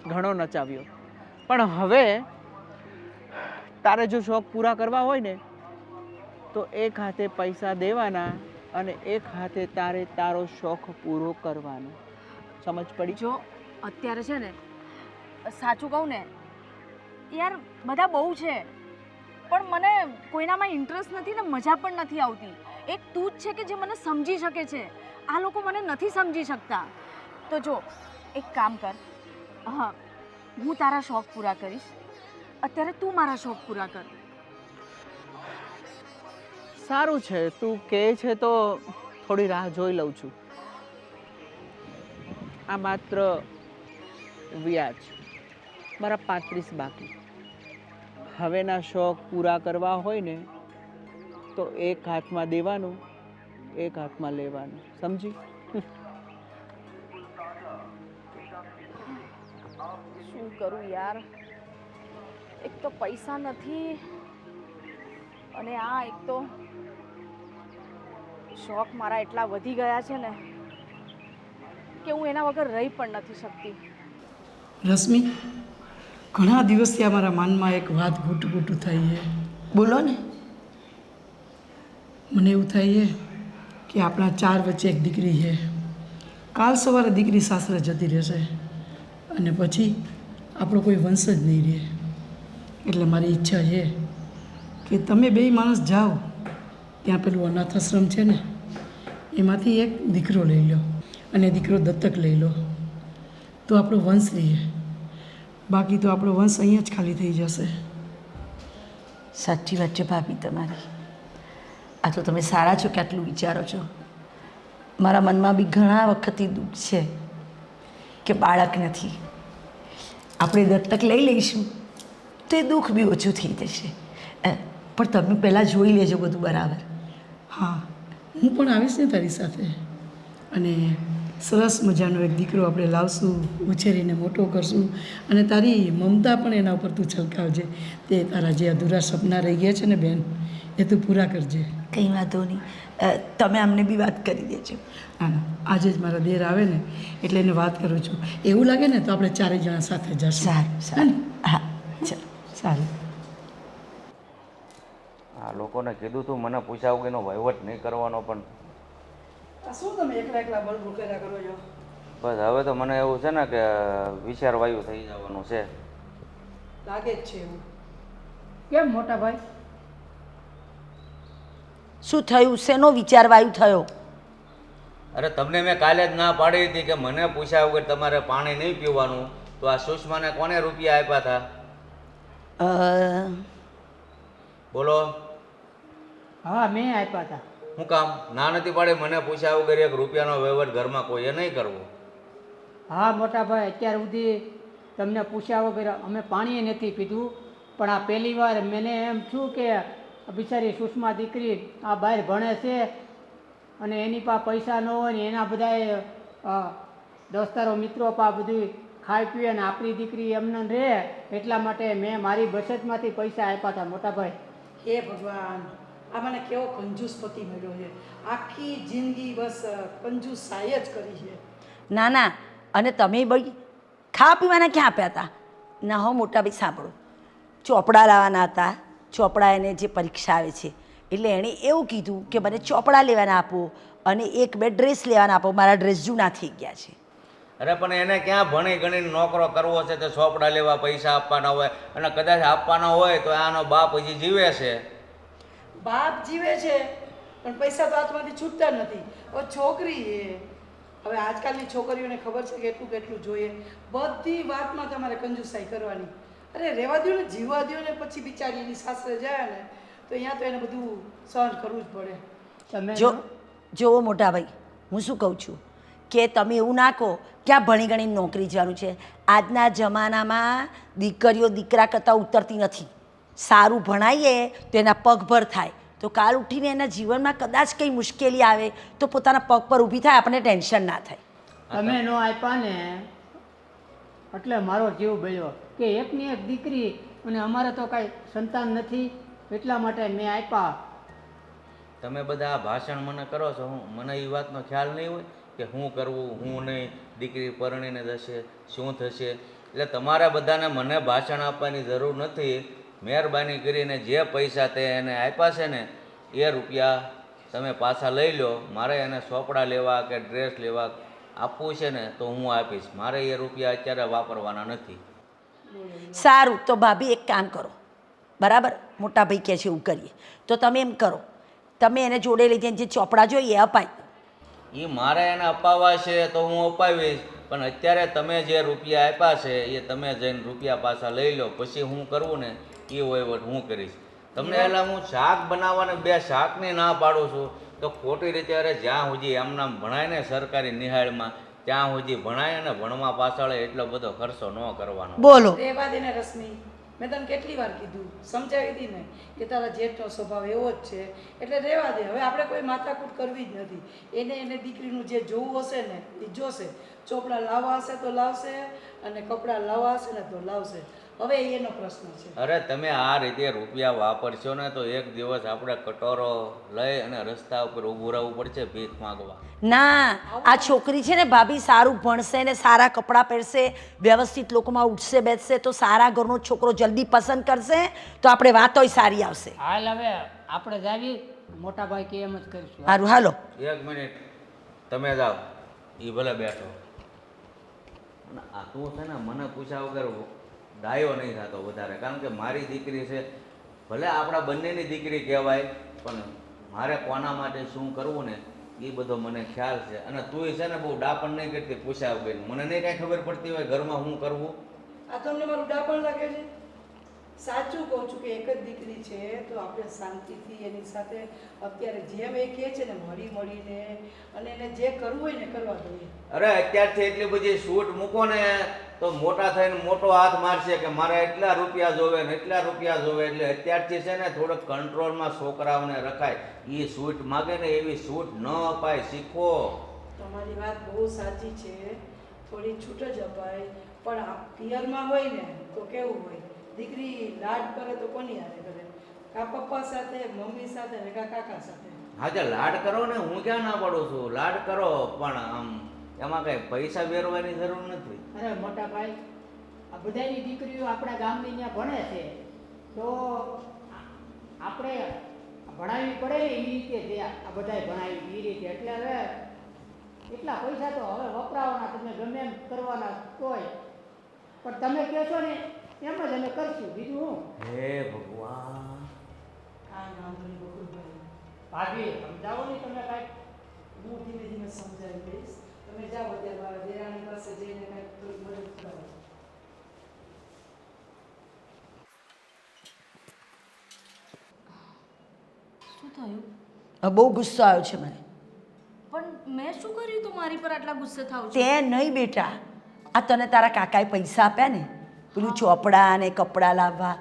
ઘણો નચાવ્યો, પણ હવે તારે જો શોખ પૂરા કરવા હોય ને તો એક હાથે પૈસા દેવાના અને એક હાથે તારે તારો શોખ પૂરો કરવાનો, સમજ પડી? જો અત્યારે છે ને સાચું કહું ને યાર, બધા બહુ છે પણ મને કોઈનામાં ઇન્ટરેસ્ટ નથી ને મજા પણ નથી આવતી. એક તું જ છે કે જે મને સમજી શકે છે. આ લોકો મને નથી સમજી શકતા. તો જો એક કામ કર, હા, હું તારા શોખ પૂરા કરીશ. અત્યારે તું મારા શોખ પૂરા કર. સારું છે, તું કહે છે તો થોડી રાહ જોઈ લઉં છું. આ માત્ર વ્યાજ, મારા 35 બાકી. હવેના શોખ પૂરા કરવા હોય ને તો એક હાથમાં દેવાનું, એક હાથમાં લેવાનું, સમજી? શું કરું યાર, એક તો પૈસા નથી અને આ એક તો શોખ મારા એટલા વધી ગયા છે ને કે હું એના વગર રહી પણ નથી શકતી. રશ્મિ, ઘણા દિવસથી અમારા મનમાં એક વાત ઘૂંટું થઈ છે. બોલો ને. મને એવું થાય છે કે આપણા 4 વચ્ચે એક દીકરી છે. કાલ સવારે દીકરી સાસરે જતી રહેશે અને પછી આપણો કોઈ વંશ જ નહીં રહે. એટલે મારી ઈચ્છા છે કે તમે 2 માણસ જાઓ, ત્યાં પેલું અનાથ આશ્રમ છે ને, એમાંથી એક દીકરો લઈ લો અને દીકરો દત્તક લઈ લો તો આપણો વંશ રહે. બાકી તો આપણો વંશ અહીંયા જ ખાલી થઈ જશે. સાચી વાત છે ભાભી તમારી. આ તો તમે સારા છો કે આટલું વિચારો છો. મારા મનમાં બી ઘણા વખતથી દુઃખ છે કે બાળક નથી. આપણે દત્તક લઈ લઈશું તો એ દુઃખ બી ઓછું થઈ જશે. પણ તમે પહેલાં જોઈ લેજો બધું બરાબર. હા, હું પણ આવીશ ને તારી સાથે અને સરસ મજાનો એક દીકરો આપણે લાવશું, ઉછેરીને મોટો કરશું અને તારી મમતા પણ એના ઉપર તું છલકાવજે. તે તારા જે અધૂરા સપના રહી ગયા છે ને બેન, એ તું પૂરા કરજે. કંઈ વાંધો નહીં, તમે અમને બી વાત કરી દેજો. હા, આજે જ મારા દેર આવે ને એટલે એને વાત કરું છું. એવું લાગે ને તો આપણે 4 જણા સાથે જશું. સારું સારું. હા ચાલો. સારું. આ લોકોને કીધું તું મને પૂછ્યા વગરનો વહીવટ નહીં કરવાનો, પણ શું તમે એકલા બળબુલ કર્યા કરો છો? બસ હવે તો મને એવું છે ને કે વિચારવાયુ થઈ જવાનું છે. લાગે જ છે એવું. કેમ મોટા ભાઈ? શું થયું? શેનો વિચાર વાયુ થયો? અરે તમને મેં કાલે જ ના પાડી હતી કે મને પૂછ્યા વગર તમારે પાણી નહીં પીવાનું, તો આ સુષ્માને કોને રૂપિયા આપ્યા હતા? બોલો. હા, મેં આપ્યા હતા. શું કામ ના નથી પાડી? મને પૂછ્યા વગર 1 રૂપિયાનો વહીવટ ઘરમાં કોઈએ નહીં કરવો. હા મોટા ભાઈ, અત્યાર સુધી તમને પૂછ્યા વગર અમે પાણી નથી પીધું, પણ આ પહેલી વાર મને એમ થયું કે બિચારી સુષ્મા દીકરી આ બહાર ભણે છે અને એની પાસે પૈસા ન હોય ને એના બધાએ દોસ્તારો મિત્રો પા બધું ખાઈ પીએ ને આપણી દીકરી એમને રહે, એટલા માટે મેં મારી બચતમાંથી પૈસા આપ્યા હતા મોટા ભાઈ. હે ભગવાન, આ મને કેવો કંજૂસ પતિ મળ્યો છે. આખી જિંદગી બસ કંજૂસાઈ જ કરી છે. ના ના, અને તમે ભાઈ ખાવા પીવાના ક્યાં આપ્યા હતા? ના હો મોટા ભાઈ સાંભળો, ચોપડા લાવવાના હતા. ચોપડા એને જે પરીક્ષા આવે છે એટલે એણે એવું કીધું કે મને ચોપડા લેવાના આપો અને 1-2 ડ્રેસ લેવાના આપો, મારા ડ્રેસ જૂના થઈ ગયા છે. અરે પણ એને ક્યાં ભણી ગણીને નોકરો કરવો છે? તો ચોપડા લેવા પૈસા આપવાના હોય, અને કદાચ આપવાના હોય તો આનો બાપ હજી જીવે છે. બાપ જીવે છે પણ પૈસા તો હાથમાંથી છૂટતા નથી. હવે છોકરી છે, હવે આજકાલની છોકરીઓને ખબર છે કે કેટલું જોઈએ. બધી વાતમાં તમારે કંજૂસાઈ કરવાની. અરે રહેવા દો ને, જીવવા દો ને, પછી બિચારી એની સાસરે જાય ને તો અહીંયા તો એને બધું સહન કરવું જ પડે. તમે જોવો મોટા ભાઈ, હું શું કહું છું કે તમે એવું ના કહો કે આ ભણી ગણીને નોકરી જવાનું છે. આજના જમાનામાં દીકરીઓ દીકરા કરતાં ઉતરતી નથી. સારું ભણાવીએ તો એના પગભર થાય, તો કાલ ઉઠીને એના જીવનમાં કદાચ કંઈ મુશ્કેલી આવે તો પોતાના પગ પર ઊભી થાય, આપણને ટેન્શન ના થાય. તમે ન આપ્યા ને એટલે મારો જીવ બળ્યો કે એકની એક દીકરી અને અમારે તો કાંઈ સંતાન નથી, એટલા માટે મેં આપ્યા. તમે બધા ભાષણ મને કરો છો, મને એ વાતનો ખ્યાલ નહીં હોય કે શું કરવું શું નહીં, દીકરી પરણીને જશે શું થશે. એટલે તમારે બધાને મને ભાષણ આપવાની જરૂર નથી. મહેરબાની કરીને જે પૈસા તે એને આપ્યા છે ને એ રૂપિયા તમે પાછા લઈ લો. મારે એને ચોપડા લેવા કે ડ્રેસ લેવા આપવું છે ને તો હું આપીશ. મારે એ રૂપિયા અત્યારે વાપરવાના નથી. સારું, તો ભાભી એક કામ કરો, બરાબર, મોટા ભાઈ કહે છે એવું કરીએ. તો તમે એમ કરો, તમે એને જોડે લઈ જઈને જે ચોપડા જોઈએ એ અપાય. એ મારે એને અપાવવા છે તો હું અપાવીશ, પણ અત્યારે તમે જે રૂપિયા આપ્યા છે એ તમે જઈને રૂપિયા પાછા લઈ લો, પછી હું કરવું ને એ વહીવટ હું કરીશ. તમને એટલે હું શાક બનાવવાને 2 શાકની ના પાડું છું તો ખોટી રીતે અરે જ્યાં સુધી એમનામ ભણાય ને સરકારી નિહાળમાં ત્યાં સુધી ભણાય ને ભણવા પાછળ એટલો બધો ખર્ચો ન કરવાનો. બોલો. રહેવા દે ને રશ્મિ, મેં તને કેટલી વાર કીધું, સમજાવી હતી ને કે તારા જેઠનો સ્વભાવ એવો જ છે એટલે રહેવા દે. હવે આપણે કોઈ માથાકૂટ કરવી જ નથી. એને દીકરીનું જે જોવું હશે ને એ જોશે. ચોપડા લાવવા હશે તો લાવશે અને કપડાં લાવવા હશે ને તો લાવશે. હવે એનો પ્રશ્ન છે. અરે તમે આ રીતે રૂપિયા વાપરશો ને તો એક દિવસ આપણે કટોરો લઈ અને રસ્તા ઉપર ઊભું રહેવું પડશે ભીખ માંગવા. ના, આ છોકરી છે ને ભાભી સારું ભણશે ને સારા કપડાં પહેરશે, વ્યવસ્થિત લોકોમાં ઉઠશે બેસશે તો સારા ઘરનો છોકરો જલ્દી પસંદ કરશે તો આપણે વાતોય સારી આવશે. હાલ હવે આપણે જાવી, મોટા ભાઈ કે એમ જ કરીશું. સારું હાલો. 1 મિનિટ તમે જાઓ, એ ભલે બેઠો. અને આ તું છે ને મને પૂછ્યા વગર ડાયો નહીં થતો વધારે, કારણ કે મારી દીકરી છે, ભલે આપણા બંનેની દીકરી કહેવાય, પણ મારે કોના માટે શું કરવું ને એ બધો મને ખ્યાલ છે. અને તું છે ને બહુ ડાપણ નહીં કરતી પૂછ્યા વગર, મને નહીં કાંઈ ખબર પડતી હોય ઘરમાં શું કરવું. આ તમને મારું ડાપણ લાગે છે? સાચું કહું છું કે એક જ દીકરી છે તો આપણે શાંતિથી એની સાથે અત્યારે જેમ એ કહે છે ને મળીને અને એને જે કરવું હોય ને કરવા દઈએ. અરે અત્યારથી એટલી બધી છૂટ મૂકો ને તો મોટા થઈને મોટો હાથ મારશે કે મારે એટલા રૂપિયા જોવે ને એટલા રૂપિયા જોવે. એટલે અત્યારથી છે ને થોડોક કંટ્રોલમાં છોકરાઓને રખાય. એ છૂટ માગે ને એવી છૂટ ન અપાય, શીખો. તમારી વાત બહુ સાચી છે, થોડી છૂટ જ અપાય, પણ આ પિયરમાં હોય ને તો કેવું હોય, દીકરી લાડ કરે તો કોની હારે કરે? કા પપ્પા સાથે, મમ્મી સાથે ને કા કાકા સાથે. હા જે લાડ કરો ને, હું ક્યાં ના પાડું છું, લાડ કરો, પણ આમ એમાં કઈ પૈસા વેરવાની જરૂર નથી. અરે મોટા ભાઈ, આ બધાની દીકરીઓ આપણા ગામની ત્યાં ભણે છે તો આપણે ભણાવવી પડે ને એ રીતે છે. આ બધાય ભણાવી એ રીતે. એટલે હવે એટલા પૈસા તો હવે વપરાવાના, તમે ગમે એમ કરવાના તોય, પણ તમે કહો છો ને એમ જ અમે કરશું, બીજું હું. હે ભગવાન. કાંઈ વાંધો નહીં બકુલભાઈ, ભાભી સમજાવો ને તમે કાંઈક. હું ધીમે ધીમે સમજાવી દઈશ. તમે જાઓ અત્યારે મારા દેરાણી પાસે જઈને કાંઈક થોડી મદદ કરો. શું થયું? બહુ ગુસ્સો આવ્યો છે મને. પણ મેં શું કર્યું તું મારી પર આટલા ગુસ્સે થાવ છો? તે નહીં બેટા, આ તને તારા કાકાએ પૈસા આપ્યા ને પેલું ચોપડા ને કપડાં લાવવા,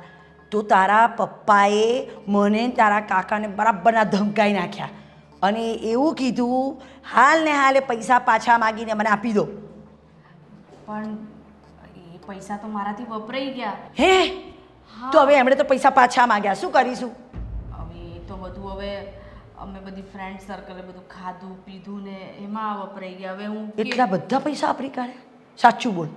તો તારા પપ્પાએ મને ને તારા કાકાને બરાબરના ધમકાઈ નાખ્યા અને એવું કીધું હાલ ને હાલે પૈસા પાછા માગીને મને આપી દો. પણ એ પૈસા તો મારાથી વપરાઈ ગયા. હે? તો હવે એમણે તો પૈસા પાછા માગ્યા, શું કરીશું? હવે એ તો બધું હવે અમે બધી ફ્રેન્ડ સર્કલે બધું ખાધું પીધું ને એમાં વપરાઈ ગયા. હવે હું એટલા બધા પૈસા વાપરી કાઢ્યા? સાચું બોલ.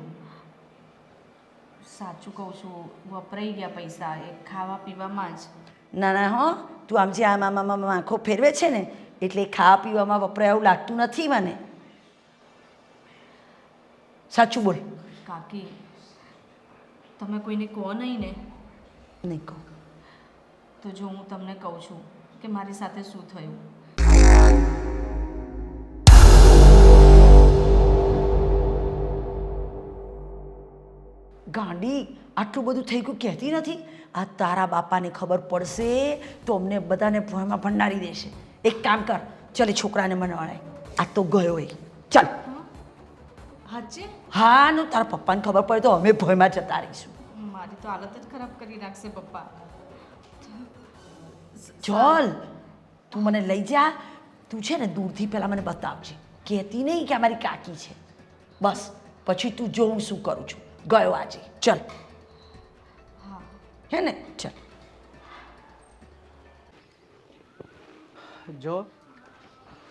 સાચું કહું છું, વપરાઈ ગયા પૈસા એ ખાવા પીવામાં જ. ના ના હો, તું આમ જે આમ આંખો ફેરવે છે ને એટલે ખાવા પીવામાં વપરાય એવું લાગતું નથી મને. સાચું બોલ. કાકી તમે કોઈને કહો નહીં ને? નહીં કહું. તો જો હું તમને કહું છું કે મારી સાથે શું થયું. ગાંડી, આટલું બધું થઈ ગયું કહેતી નથી? આ તારા બાપાને ખબર પડશે તો અમને બધાને ભોયમાં ભંડારી દેશે. એક કામ કર, ચાલ એ છોકરાને મનાવાય. આ તો ગયો એ. ચાલ. હાચે? હા, નો તારા પપ્પાને ખબર પડે તો અમે ભોયમાં જતા રહીશું. મારી તો હાલત જ ખરાબ કરી નાખશે પપ્પા. ચાલ, તું મને લઈ જા. તું છે ને દૂરથી પહેલાં મને બતાવજે, કહેતી નહીં કે અમારી કાકી છે. બસ પછી તું જો હું શું કરું છું. ગયો આજે. ચાલ. હા. હે ને? ચાલ. જો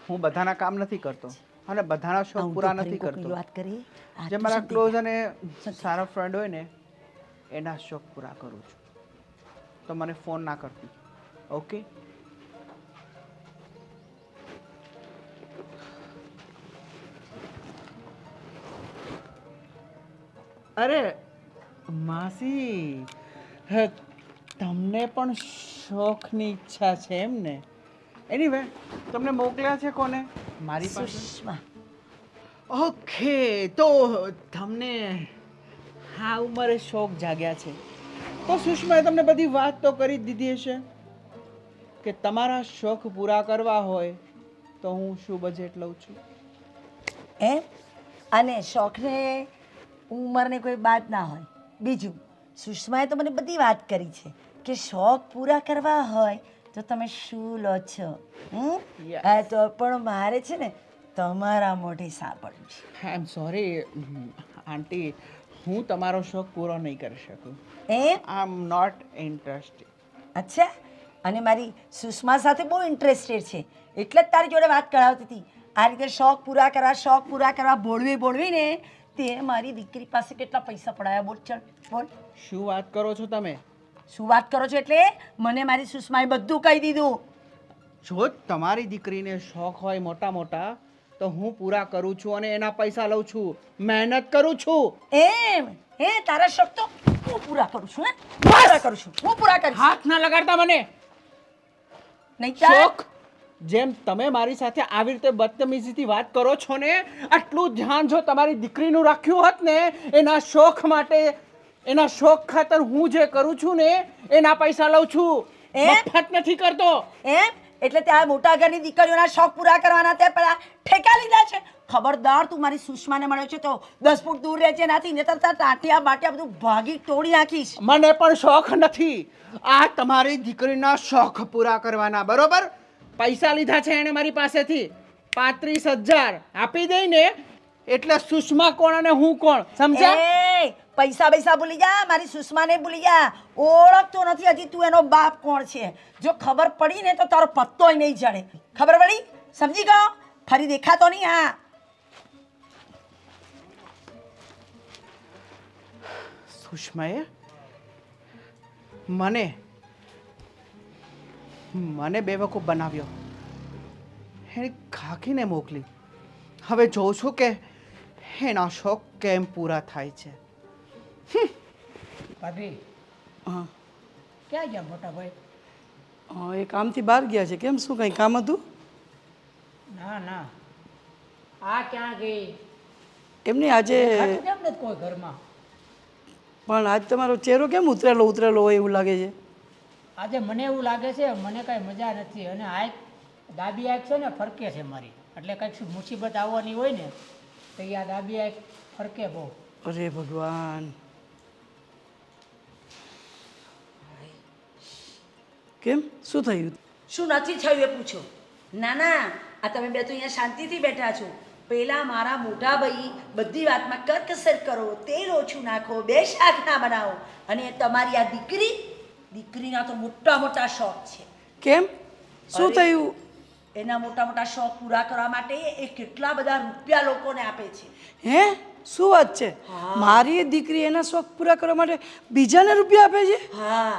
હું બધાના કામ નથી કરતો અને બધાના શોખ પૂરા નથી કરતો. વાત કરી જે મારા ક્લોઝ અને સારા ફ્રેન્ડ હોય ને એના શોખ પૂરા કરું છું. તો મને ફોન ના કરતી, ઓકે? અરે માસી, તમને પણ શોખની ઈચ્છા છે એમ ને? એનીવે તમને મોકલ્યા છે કોને? મારી પાસે. સુષ્મા ઓકે, તો તમને આ ઉંમરે શોખ જાગ્યા છે તો સુષ્માએ તમને બધી વાત તો કરી જ દીધી હશે કે તમારા શોખ પૂરા કરવા હોય તો હું શું બજેટ લઉં છું. એમ અને શોખને ઉંમરને કોઈ બાદ ના હોય. બીજું સુષ્માએ તો મને બધી વાત કરી છે કે શોખ પૂરા કરવા હોય તો તમે શું લો છો. Yes. હા તો પણ મારે છે ને તમારા મોઢે સાંભળવું છે. આઈ એમ સોરી આંટી, હું તમારો શોખ પૂરો નહીં કરી શકું. એમ આઈ એમ નોટ ઇન્ટરેસ્ટેડ. અચ્છા, અને મારી સુષ્મા સાથે બહુ ઇન્ટરેસ્ટેડ છે એટલે જ તારી જોડે વાત કરાવતી હતી. આ રીતે શોખ પૂરા કરવા બોળવીને તે મારી દીકરી પાસે કેટલા પૈસા પડાયા બોલ. ચલ બોલ, શું વાત કરો છો તમે? શું વાત કરો છો એટલે મને મારી સુષ્માએ બધું કહી દીધું. જો તમારી દીકરીને શોખ હોય મોટા મોટા તો હું પૂરા કરું છું અને એના પૈસા લઉં છું, મહેનત કરું છું. એમ હે તારા શોખ તો હું પૂરા કરું છું. હું પૂરા કરીશ. હાથ ના લગાડતા મને. નહીં ચાલ. શોખ જેમ તમે મારી સાથે આવી રીતે બદતમીજીથી વાત કરો છો ને, આટલું ધ્યાન જો તમારી દીકરીનું રાખ્યું હોત ને એના શોખ માટે, એના શોખ ખાતર હું જે કરું છું ને એના પૈસા લઉં છું, મફત નથી કરતો. એમ એટલે ત્યાં મોટા ઘરની દીકરીઓના શોખ પૂરા કરવાના તે પેલા ઠેકા લીધા છે. ખબરદાર તું મારી સુષ્માને મળ્યો છે તો 10 ફૂટ દૂર રહેજે, નાથી ને તાર ટાંટિયા બાટિયા બધું ભાગી તોડી નાખીશ. મને પણ શોખ નથી. આ તમારી દીકરીના શોખ પૂરા કરવાના, બરોબર? પૈસા લીધા છે એને મારી પાસેથી 35,000 આપી દઈને એટલે સુષ્મા કોણ અને હું કોણ, સમજ્યા? એ પૈસા ભૂલી જા, મારી સુષ્માને ભૂલી જા. ઓળખતો નથી હજી તું એનો બાપ કોણ છે. જો ખબર પડી ને તો તારો પત્તોય નહીં જડે. ખબર પડી? સમજી ગયો? ફરી દેખાતો નહીં. હા સુષ્માએ મને બેવકૂફ બનાવ્યો, એને ખાખીને મોકલી. હવે જોઉં છું કે એના શોખ કેમ પૂરા થાય છે. ભાભી હા ક્યાં ગયા મોટા ભાઈ? એ કામથી બહાર ગયા છે. કેમ, શું કંઈ કામ હતું? ના ના, આ ક્યાં ગઈ? એમની આજે ખાતું કેમ નથી કોઈ ઘરમાં? પણ આજ તમારો ચહેરો કેમ ઉતરેલો હોય એવું લાગે છે? આજે મને એવું લાગે છે મને કાંઈ મજા નથી, અને આ દાબી આંખ છે ને ફરકે છે મારી, એટલે કંઈક મુસીબત આવવાની હોય ને તો આ દાબી આંખ ફરકે બહુ. અરે ભગવાન, કેમ, શું થયું? શું નથી થયું એ પૂછો. ના ના, આ તમે બે તો અહીંયા શાંતિથી બેઠા છો. પેલા મારા મોટા ભાઈ બધી વાતમાં કરકસર કરો, તેલ ઓછું નાખો, 2 શાક ના બનાવો, અને તમારી આ દીકરીના તો મોટા શોખ છે. કેમ, શું અરે, થયું? એના મોટા શોખ પૂરા કરવા માટે એ કેટલા બધા રૂપિયા લોકોને આપે છે. હે, શું વાત છે? મારી દીકરી એના શોખ પૂરા કરવા માટે બીજાને રૂપિયા આપે છે? હા,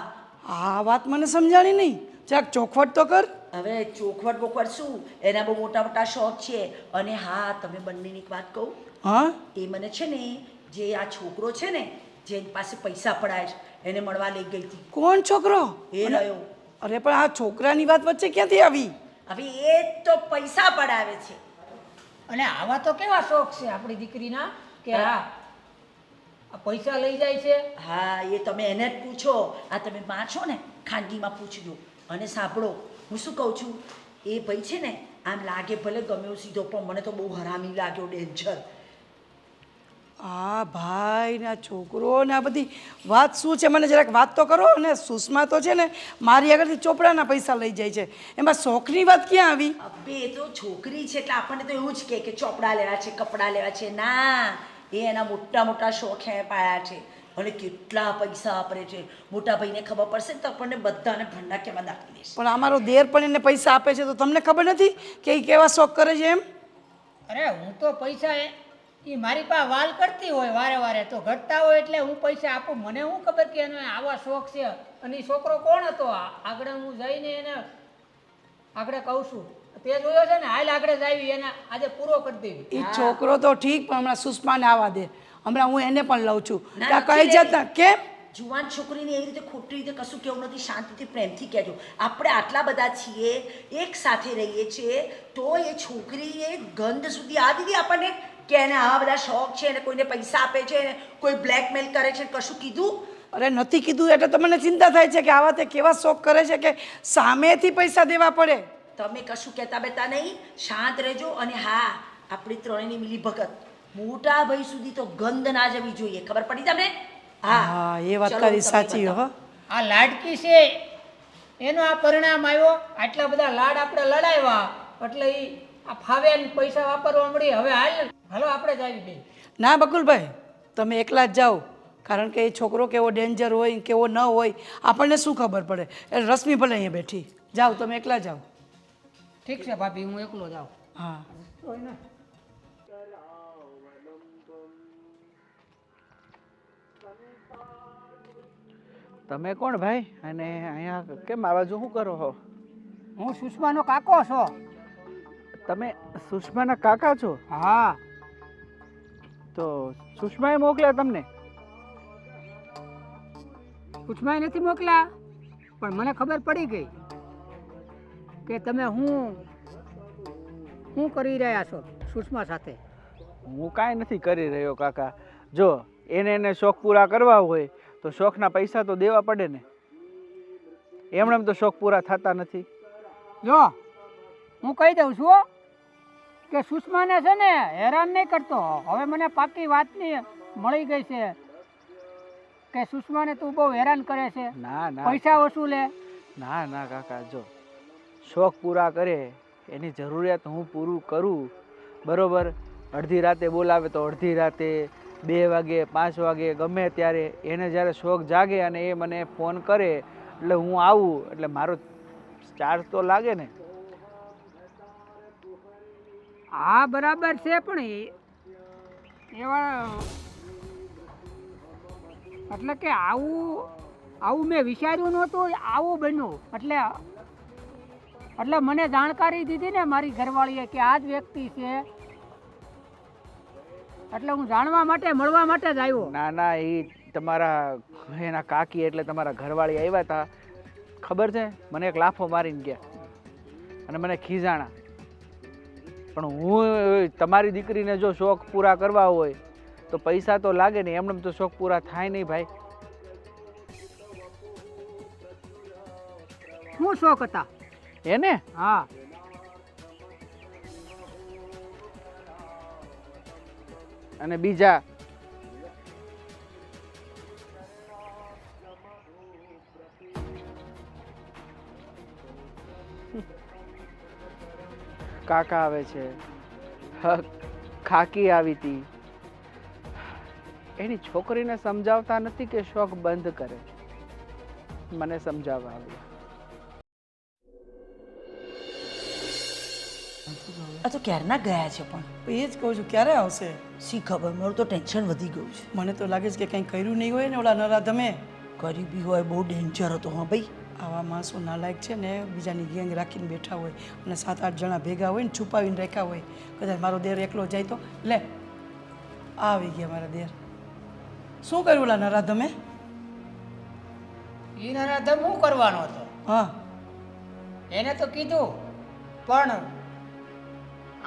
આ વાત મને સમજાણી નહીં. જરાક ચોખવટ તો કર. હવે ચોખવટ બોખવટ શું, એના બહુ મોટા શોખ છે. અને હા, તમે બંનેની એક વાત કહું. હા, એ મને છે ને જે આ છોકરો છે ને જેની પાસે પૈસા પડાય છે એને મળવા લઈ ગઈ હતી. કોણ છોકરો? એ રહ્યો. અરે પણ આ છોકરાની વાત વચ્ચે ક્યાંથી આવી? હવે એ તો પૈસા પડાવે છે. અને આવા તો કેવા શોખ છે આપણી દીકરીના કે હા આ પૈસા લઈ જાય છે. હા, એ તમે એને જ પૂછો. આ તમે માં છો ને, ખાનગીમાં પૂછજો. અને સાંભળો, હું શું કહું છું, એ ભાઈ છે ને આમ લાગે ભલે ગમે એવું સીધો, પણ મને તો બહુ હરામી લાગ્યો, ડેન્જર. આ ભાઈ ને આ છોકરો ને આ બધી વાત શું છે? મને જરાક વાત તો કરો. અને સુષ્મા તો છે ને મારી આગળથી ચોપડાના પૈસા લઈ જાય છે, એમાં શોખની વાત ક્યાં આવી? અબે એ તો છોકરી છે એટલે આપણને તો એવું જ કે ચોપડા લેવા છે, કપડાં લેવા છે. ના, એ એના મોટા શોખે પાયા છે અને કેટલા પૈસા વાપરે છે. મોટા ભાઈને ખબર પડશે ને તો આપણને બધાને ભંડા કેવા દાખવી દેશે. પણ અમારો દેર પણ એને પૈસા આપે છે તો તમને ખબર નથી કે એ કેવા શોખ કરે છે એમ? અરે હું તો પૈસા એ મારી પાસે વાલ કરતી હોય વારે તો ઘટતા હોય એટલે હું પૈસા આપું. મને શું ખબર કે એનો આવા શોખ છે. અને એ છોકરો કોણ હતો? આગળ હું જઈને એને આગળ કહું છું, તે જોયો છે ને, હાલ આગળ જ આવી, એને આજે પૂરો કરી દેવી. એ છોકરો તો ઠીક, પણ હમણાં સુષ્માને આવવા દે. હમણાં હું એને પણ લઉં છું. ના, ત્યાં નથી કઈ જતા કેમ? જુવાન છોકરીને એવી રીતે ખોટી રીતે કશું કેવું નથી, શાંતિથી પ્રેમથી કહેજો. આપણે આટલા બધા છીએ, એક સાથે રહીએ છીએ, તો એ છોકરીએ ગંધ સુધી આ દીધી આપણને કે એને આવા બધા શોખ છે ને કોઈને પૈસા આપે છે ને કોઈ બ્લેકમેલ કરે છે, કશું કીધું? અરે નથી કીધું એટલે તો મને ચિંતા થાય છે કે આવા તે કેવા શોખ કરે છે કે સામેથી પૈસા દેવા પડે. તમે કશું કહેતા બેતા નહીં, શાંત રહેજો. અને હા, આપણી ત્રણેયની મિલી ભગત મોટા ભાઈ સુધી તો ગંધ ના જવી જોઈએ, ખબર પડી તમને? હા એ વાત ચલો, તારી તમને સાચી બતાવું. હો. આ લાડકી છે એનો આ પરિણામ આવ્યો. આટલા બધા લાડ આપણે લડાવ્યા એટલે એ આ ફાવે ને પૈસા વાપરવા મળી. હવે હાલો આપણે જ આવી બે. ના બકુલભાઈ, તમે એકલા જ જાઓ, કારણ કે એ છોકરો કેવો ડેન્જર હોય કેવો ન હોય આપણને શું ખબર પડે. એટલે રશ્મિ ભલે અહીંયા બેઠી, જાઓ તમે એકલા જાઓ. ઠીક છે ભાભી, હું એકલો જાઉં. હા તમે કોણ ભાઈ? અને અહીંયા કેમ આ બાજુ શું કરો છો? હું સુષ્માનો કાકો છો. તમે સુષ્માના કાકા છો? હા, તો સુષ્માએ મોકલ્યા તમને? સુષ્માએ નથી મોકલ્યા, પણ મને ખબર પડી ગઈ કે તમે શું કરી રહ્યા છો સુષ્મા સાથે. હું કાંઈ નથી કરી રહ્યો કાકા. જો એને શોખ પૂરા કરવા હોય તો શોખના પૈસા તો દેવા પડે ને. એમણે તો શોખ પૂરા થતા નથી. જો હું કહી દઉં છું કે સુષ્માને છે ને હેરાન નહીં કરતો. હવે મને પાકી વાતની મળી ગઈ છે કે સુષ્માને તું બહુ હેરાન કરે છે, ના ના પૈસા વસૂલે. ના ના કાકા, જો શોખ પૂરા કરે એની જરૂરિયાત હું પૂરું કરું, બરોબર. અડધી રાતે બોલાવે તો અડધી રાતે, 2 વાગે 5 વાગે, ગમે ત્યારે એને જ્યારે શોખ જાગે અને એ મને ફોન કરે એટલે હું આવું, એટલે મારો ચાર્જ તો લાગે ને. હા બરાબર છે, પણ એવા એટલે કે આવું મેં વિચાર્યું નહોતું, આવું બન્યું. એટલે મને જાણકારી દીધી ને મારી ઘરવાળીએ કે આ જ વ્યક્તિ છે, એટલે હું જાણવા માટે મળવા માટે જ આવ્યો. ના ના, એ તમારા એના કાકી એટલે તમારા ઘરવાળી આવ્યા હતા, ખબર છે? મને એક લાફો મારીને ગયા અને મને ખીજાણા. પણ હું તમારી દીકરીને જો શોખ પૂરા કરવા હોય તો પૈસા તો લાગે ને, એમને તો શોખ પૂરા થાય નહીં ભાઈ. શું શોખ હતા એને? હા, અને બીજા કાકા આવે છે, ખાકી આવી હતી. એની છોકરીને સમજાવતા નથી કે શોખ બંધ કરે, મને સમજાવવા આવ્યા. આ તો ક્યારના ગયા છે, પણ એ જ કહું છું ક્યારે આવશે. શી ખબર, મારું તો ટેન્શન વધી ગયું છે. મને તો લાગે છે કે કંઈ કર્યું નહીં હોય ને ઓલા નરાધમે. કરી બી હોય, બહુ ડેન્જર હતો. હા ભાઈ, આવા માણસો નાલાયક છે ને, બીજાની ગેંગ રાખીને બેઠા હોય અને 7-8 જણા ભેગા હોય ને છુપાવીને રાખ્યા હોય. કદાચ મારો દેર એકલો જાય તો લે આવી ગયા મારા દેર. શું કર્યું ઓલા નરાધમે? એ નરાધમ શું કરવાનો હતો? હા એને તો કીધું, પણ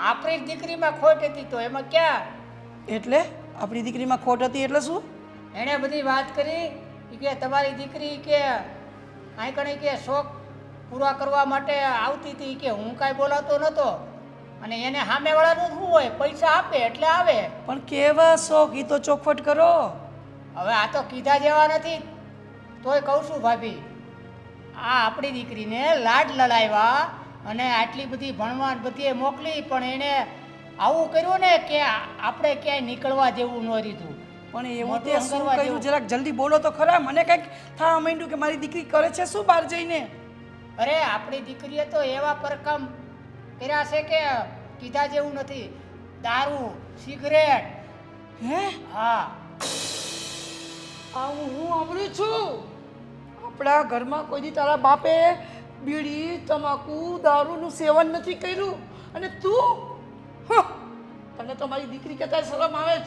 આપણી દીકરીમાં ખોટ હતી તો એમાં ક્યાં. એટલે આપણી દીકરીમાં ખોટ હતી એટલે શું? એણે બધી વાત કરી કે તમારી દીકરી કે કાંઈ કણી કે શોખ પૂરા કરવા માટે આવતી હતી, કે હું કાંઈ બોલાતો નહોતો. અને એને સામેવાળાનું શું હોય, પૈસા આપે એટલે આવે. પણ કેવા શોખ, એ તો ચોખવટ કરો. હવે આ તો કીધા જેવા નથી. તોય કહું છું ભાભી, આ આપણી દીકરીને લાડ લડાવ્યા અને આટલી બધી ભણવા બધીએ મોકલી, પણ એને આવું કર્યું ને કે આપણે ક્યાંય નીકળવા જેવું ન રીધું. પણ એવું મોટું તે શું કરવા કર્યું? જેવું. જરાક જલ્દી બોલો તો ખરા. મને કંઈક થવા માંડ્યું કે મારી દીકરી કરે છે શું બહાર જઈને. અરે આપણી દીકરીએ તો એવા પરકામ કર્યા છે કે કીધા જેવું નથી. દારૂ, સિગરેટ. હે હા, આવું હું સાંભળ્યું છું. આપણા ઘરમાં કોઈ દી તારા બાપે બીડી, તમાકુ, દારૂનું સેવન નથી કર્યું અને તું તને તો મારી દીકરી કહેતા શરમ આવે જ.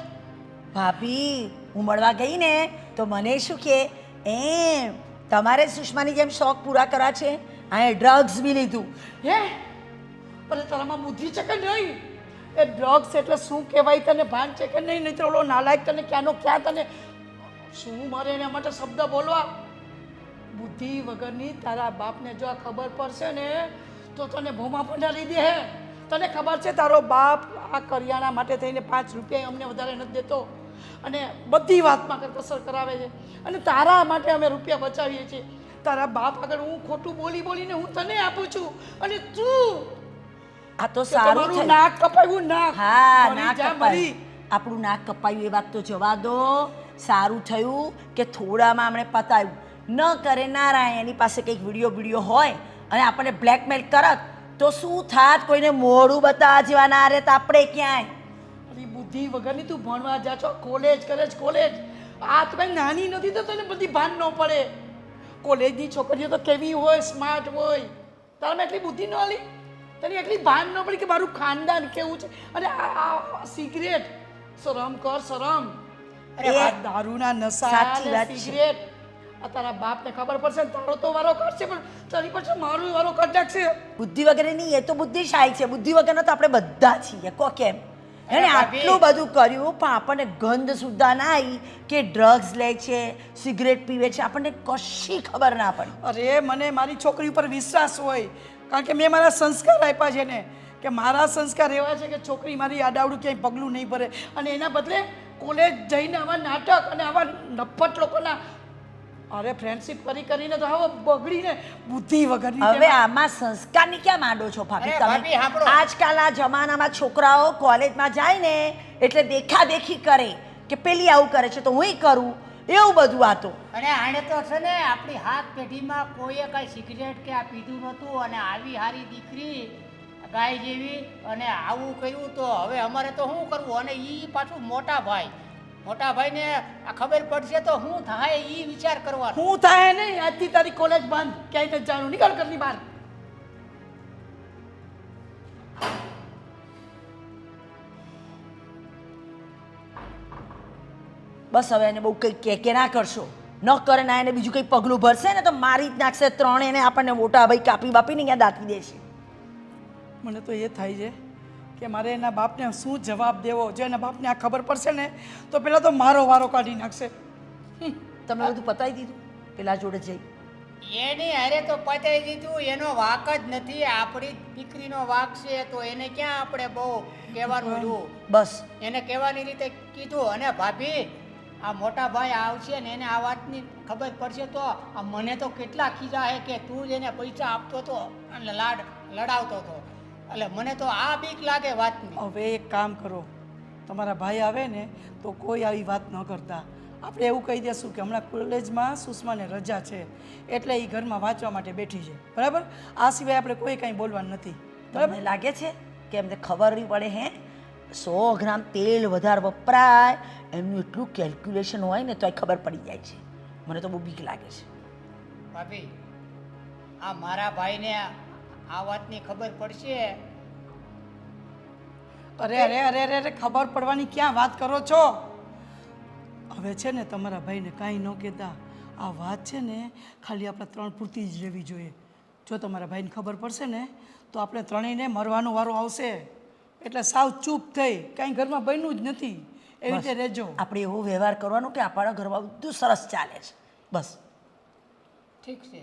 ભાભી, હું મળવા ગઈ ને તો મને શું કે એમ તમારે સુષ્માની જેમ શોખ પૂરા કરવા છે અહીંયા ડ્રગ્સ બી લીધું હે પણ તારામાં બુદ્ધિ છે કે નહીં? એ ડ્રગ્સ એટલે શું કહેવાય તને ભાન છે કે નહીં? નહીં તો ઓલો નાલાયક તને ક્યાંનો ક્યાં તને શું મારે એના માટે શબ્દ બોલવા? બુદ્ધિ વગરની તારા બાપને જો આ ખબર પડશે ને તો તને ભૂમા પંડારી દે હે. તને ખબર છે તારો બાપ આ કરિયાણા માટે થઈને 5 રૂપિયા અમને વધારે નથી દેતો અને બધી વાતમાં કરકસર કરાવે છે અને તારા માટે અમે રૂપિયા બચાવીએ છીએ. તારા બાપ આગળ હું ખોટું બોલી બોલીને હું તને આપું છું અને તું આ તો કે સારું તમારું થયું. નાક કપાયું નાક. હા મરી નાક જા, કપાયું મરી. આપણું નાક કપાયું એ વાત તો જવા દો. સારું થયું કે થોડામાં આપણે પતાવ્યું. ન કરે નારાયણ એની પાસે કંઈક વિડીયો હોય અને આપણને બ્લેકમેલ કરત તો શું થાત? કોઈને મોઢું બતાવવા જેવા ના રહે તો આપણે ક્યાંય. અરે બુદ્ધિ વગરની તું ભણવા જા છો, કોલેજ કરે છે કોલેજ. આ તો કઈ નાની નથી તો તને બધી ભાન ન પડે. કોલેજની છોકરીઓ તો કેવી હોય, સ્માર્ટ હોય. તારામાં એટલી બુદ્ધિ ન આલી? તને એટલી ભાન ન પડી કે મારું ખાનદાન કેવું છે? અને આ સિગરેટ, શરમ કર શરમ. અરે એ- આ દારૂના નશા સાચી અને વાત છે. સિગરેટ આ તારા બાપને ખબર પડશે ને તારો તો વારો કરશે પણ તારી પછી મારો વારો કરી નાખશે. બુદ્ધિ વગેરે નહીં, એ તો બુદ્ધિશાળી છે. બુદ્ધિ વગરના તો આપણે બધા છીએ. કો કેમ એને આટલું બધું કર્યું પણ આપણને ગંધ સુદ્ધા ના આવી કે ડ્રગ્સ લે છે, સિગરેટ પીવે છે. આપણને કશી ખબર ના પડી. અરે મને મારી છોકરી ઉપર વિશ્વાસ હોય કારણ કે મેં મારા સંસ્કાર આપ્યા છે ને કે મારા સંસ્કાર એવા છે કે છોકરી મારી આડાવડું ક્યાંય પગલું નહીં ભરે અને એના બદલે કોલેજ જઈને આવા નાટક અને આવા નફ્ફટ લોકોના અરે ફ્રેન્ડશિપ કરીને તો આવો બગડીને બુદ્ધિ વગરની હવે આમાં સંસ્કારની ક્યાં માંડો છો ભાભી અરે તમે? ભાભી, સાંભળો. આજકાલના જમાનામાં છોકરાઓ કોલેજમાં જાય ને એટલે દેખાદેખી કરે કે પેલી આવું કરે છે તો હુંય કરું, એવું બધું આ તો. અને આણે તો છે ને આપણી હાથ પેઢીમાં કોઈએ કાંઈ સિગરેટ કે આ પીધું નહોતું અને આવી હારી દીકરી ગાય જેવી અને આવું કર્યું તો હવે અમારે તો શું કરવું? અને એ પાછું મોટા ભાઈને આ ખબર પડશે તો શું થાય એ વિચાર કરવાનો. હું થાય નહીં. આજથી તારી કોલેજ બંધ, ક્યાંય નથી જવાનું, નીકળ ઘરની બહાર. બસ હવે એને બહુ કંઈ કે ના કરશો. ન કરે ના એને બીજું કંઈ પગલું ભરશે ને તો મારી જ નાખશે. ત્રણેયને આપણને મોટા ભાઈ કાપી બાપીને અહીંયા દાટી દેશે. મને તો એ થાય છે કે મારે એના બાપને શું જવાબ દેવો. જો એના બાપને આ ખબર પડશે ને તો પેલા તો મારો વારો કાઢી નાખશે. તમે બધું પતાવી દીધું પેલા જોડે જઈ? એની હારે તો પતાવી દીધું. એનો વાક જ નથી, આપણી દીકરીનો વાક છે તો એને ક્યાં આપણે બહુ કહેવાનું હતું. બસ એને કહેવાની રીતે કીધું. અને ભાભી આ મોટા ભાઈ આવશે ને એને આ વાતની ખબર પડશે તો આ મને તો કેટલા ખીજા હે કે તું જ એને પૈસા આપતો હતો અને લડાવતો હતો. એટલે મને તો આ બીક લાગે વાતની. હવે એક કામ કરો, તમારા ભાઈ આવે ને તો કોઈ આવી વાત ન કરતા. આપણે એવું કહી દઈશું કે હમણાં કોલેજમાં સુષ્માને રજા છે એટલે એ ઘરમાં વાંચવા માટે બેઠી છે, બરાબર? આ સિવાય આપણે કોઈ કાંઈ બોલવાનું નથી, બરાબર? તમને લાગે છે કે એમને ખબર નહીં પડે? હે 100 ગ્રામ તેલ વધારે વપરાય એમનું એટલું કેલ્ક્યુલેશન હોય ને તોય ખબર પડી જાય છે. મને તો બહુ બીક લાગે છે. ભાભી આ મારા ભાઈને આ વાતની ખબર પડશે. અરે અરે અરે અરે અરે ખબર પડવાની ક્યાં વાત કરો છો? હવે છે ને તમારા ભાઈને કાંઈ ન કહેતા. આ વાત છે ને ખાલી આપણે 3 પૂરતી જ રહેવી જોઈએ. જો તમારા ભાઈને ખબર પડશે ને તો આપણે ત્રણેયને મરવાનો વારો આવશે. એટલે સાવ ચૂપ થઈ, કાંઈ ઘરમાં બન્યું જ નથી એવી રીતે રહેજો. આપણે એવો વ્યવહાર કરવાનો કે આપણા ઘરમાં બધું સરસ ચાલે છે. બસ ઠીક છે.